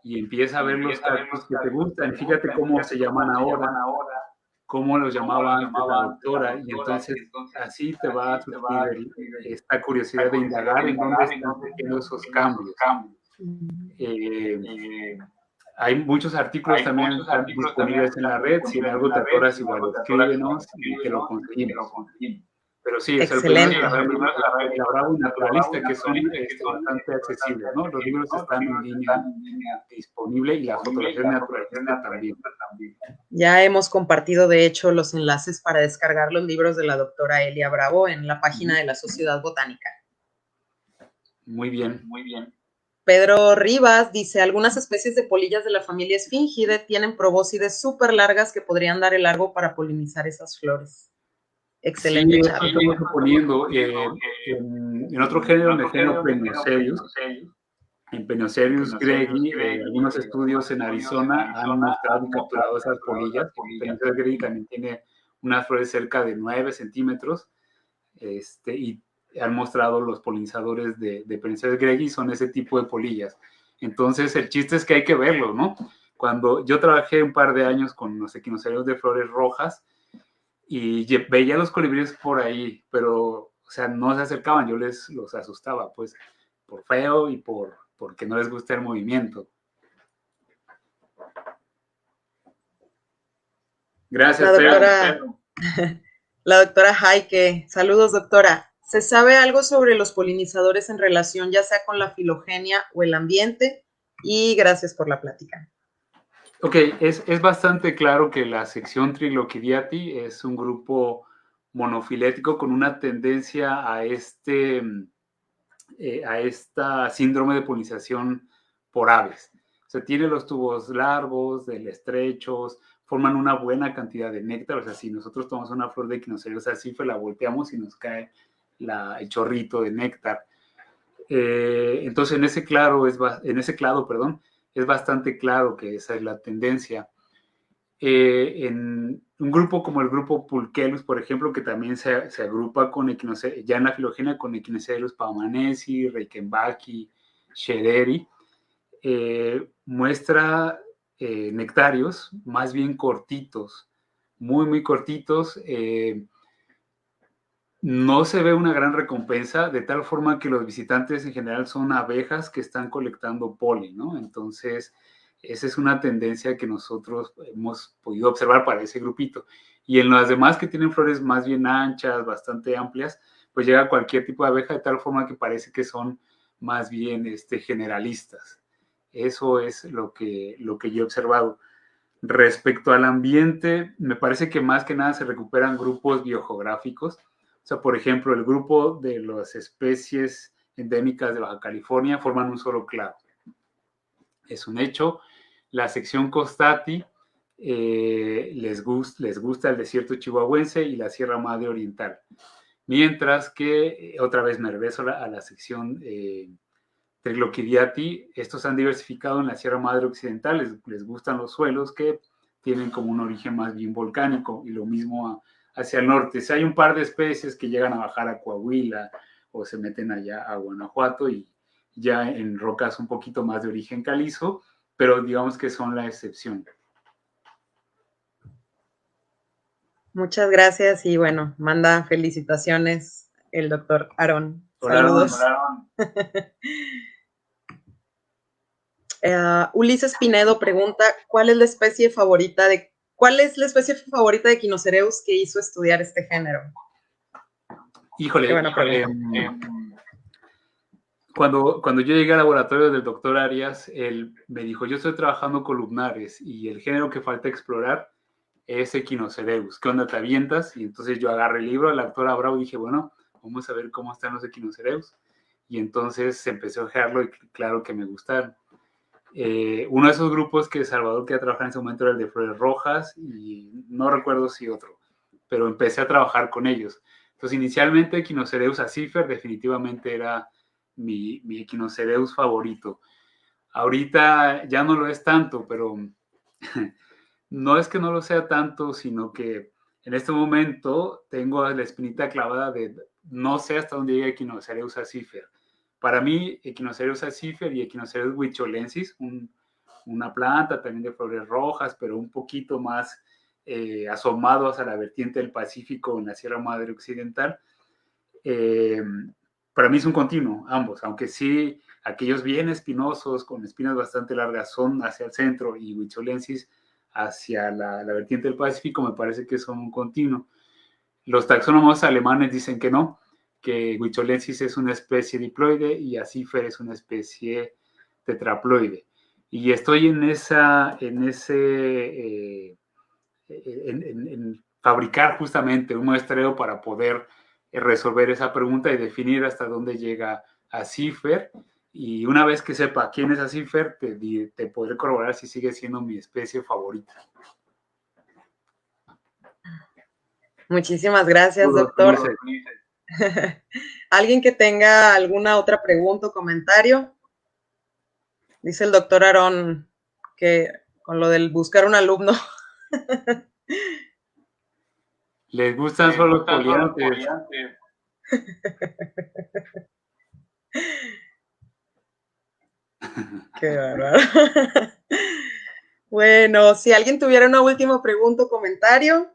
y empieza a ver los cactus que te gustan. Fíjate cómo se llaman ahora, cómo los llamaba antes la doctora, y entonces así te va a surgir esta curiosidad de indagar en dónde están surgiendo esos cambios. Eh, Hay muchos artículos también disponibles en la red. Si en algo te atoras, igual escríbenos y te lo conseguimos. Pero sí, es el primero es agarrar libros de la Bravo y Naturalista, que son bastante accesibles, ¿no? Los libros están en línea disponibles y la fotografía naturalista también. Ya hemos compartido, de hecho, los enlaces para descargar los libros de la doctora Elia Bravo en la página de la Sociedad Botánica. Muy bien. Pedro Rivas dice, algunas especies de polillas de la familia Esfingidae tienen probóscides súper largas que podrían dar el largo para polinizar esas flores. Excelente. Sí, eso estamos suponiendo. En otro género, en el género Peniocereus, en Peniocereus gregi, algunos estudios en Arizona han mostrado y capturado esas polillas. Peniocereus gregi también tiene unas flores cerca de 9 centímetros, y han mostrado los polinizadores de Peniocereus gregi son ese tipo de polillas. Entonces, el chiste es que hay que verlo, ¿no? Cuando yo trabajé un par de años con los equinocereus de flores rojas, y veía los colibríes por ahí, pero, o sea, no se acercaban, yo los asustaba, pues, por feo y porque no les gusta el movimiento. Gracias, Pedro. La doctora Jaike, saludos, doctora. ¿Se sabe algo sobre los polinizadores en relación ya sea con la filogenia o el ambiente? Y gracias por la plática. Ok, es bastante claro que la sección Trilociriati es un grupo monofilético con una tendencia a esta síndrome de polinización por aves. O sea, tiene los tubos largos, estrechos, forman una buena cantidad de néctar. O sea, si nosotros tomamos una flor de Echinocereus acifera, la volteamos y nos cae el chorrito de néctar. Entonces, en ese clado, es bastante claro que esa es la tendencia. En un grupo como el grupo Pulquelus, por ejemplo, que también se agrupa con ya en la filogenia con Echinocereus pavmanesi, Reichenbachii, Schereri, muestra nectarios más bien cortitos, muy, muy cortitos. No se ve una gran recompensa, de tal forma que los visitantes en general son abejas que están colectando polen, ¿no? Entonces, esa es una tendencia que nosotros hemos podido observar para ese grupito. Y en las demás que tienen flores más bien anchas, bastante amplias, pues llega cualquier tipo de abeja de tal forma que parece que son más bien generalistas. Eso es lo que yo he observado. Respecto al ambiente, me parece que más que nada se recuperan grupos biogeográficos. O sea, por ejemplo, el grupo de las especies endémicas de Baja California forman un solo clado. Es un hecho. La sección Costati les gusta el desierto chihuahuense y la Sierra Madre Oriental. Mientras que, otra vez me regreso a la sección Trilociriati, estos han diversificado en la Sierra Madre Occidental, les gustan los suelos que tienen como un origen más bien volcánico, y lo mismo hacia el norte. Si hay un par de especies que llegan a bajar a Coahuila o se meten allá a Guanajuato y ya en rocas un poquito más de origen calizo, pero digamos que son la excepción. Muchas gracias y bueno, manda felicitaciones el doctor Aarón. Saludos. Hola, Ulises Pinedo pregunta, ¿cuál es la especie favorita de Echinocereus que hizo estudiar este género? Híjole, cuando yo llegué al laboratorio del doctor Arias, él me dijo, yo estoy trabajando columnares y el género que falta explorar es Echinocereus. ¿Qué onda, te avientas? Y entonces yo agarré el libro, la doctora Bravo, y dije, bueno, vamos a ver cómo están los Echinocereus. Y entonces empecé a ojearlo y claro que me gustaron. Uno de esos grupos que Salvador quería trabajar en ese momento era el de flores rojas y no recuerdo si otro, pero empecé a trabajar con ellos. Entonces, inicialmente Echinocereus acifera definitivamente era mi Echinocereus favorito. Ahorita ya no lo es tanto, pero no es que no lo sea tanto, sino que en este momento tengo la espinita clavada de no sé hasta dónde llega Echinocereus acifera, Para mí, Echinocereus accifer y Echinocereus huicholensis, una planta también de flores rojas, pero un poquito más asomado hacia la vertiente del Pacífico en la Sierra Madre Occidental. Para mí es un continuo, ambos, aunque sí, aquellos bien espinosos, con espinas bastante largas, son hacia el centro, y huicholensis hacia la vertiente del Pacífico, me parece que son un continuo. Los taxónomos alemanes dicen que no, que huicholensis es una especie diploide y accifer es una especie tetraploide. Y estoy en fabricar justamente un muestreo para poder resolver esa pregunta y definir hasta dónde llega accifer. Y una vez que sepa quién es accifer, te podré corroborar si sigue siendo mi especie favorita. Muchísimas gracias, doctor. ¿Alguien que tenga alguna otra pregunta o comentario? Dice el doctor Aarón que con lo del buscar un alumno. Les gustan solo los poliantes. Qué bárbaro. Bueno, si alguien tuviera una última pregunta o comentario,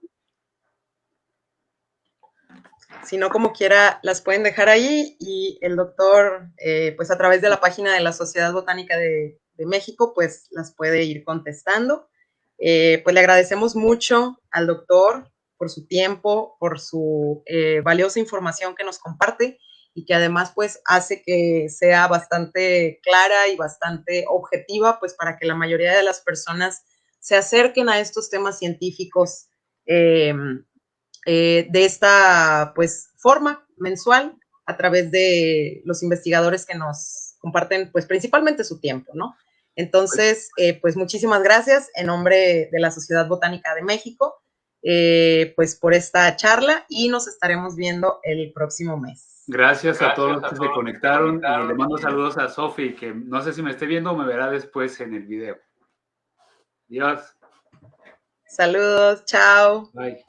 si no, como quiera, las pueden dejar ahí y el doctor, pues a través de la página de la Sociedad Botánica de México, pues las puede ir contestando. Pues le agradecemos mucho al doctor por su tiempo, por su valiosa información que nos comparte y que además pues hace que sea bastante clara y bastante objetiva, pues para que la mayoría de las personas se acerquen a estos temas científicos de esta pues forma mensual a través de los investigadores que nos comparten pues principalmente su tiempo, ¿no? Entonces, pues muchísimas gracias en nombre de la Sociedad Botánica de México, pues por esta charla y nos estaremos viendo el próximo mes. Gracias a todos los que se conectaron y le mando saludos a Sofi, que no sé si me esté viendo o me verá después en el video. Adiós. Saludos, chao. Bye.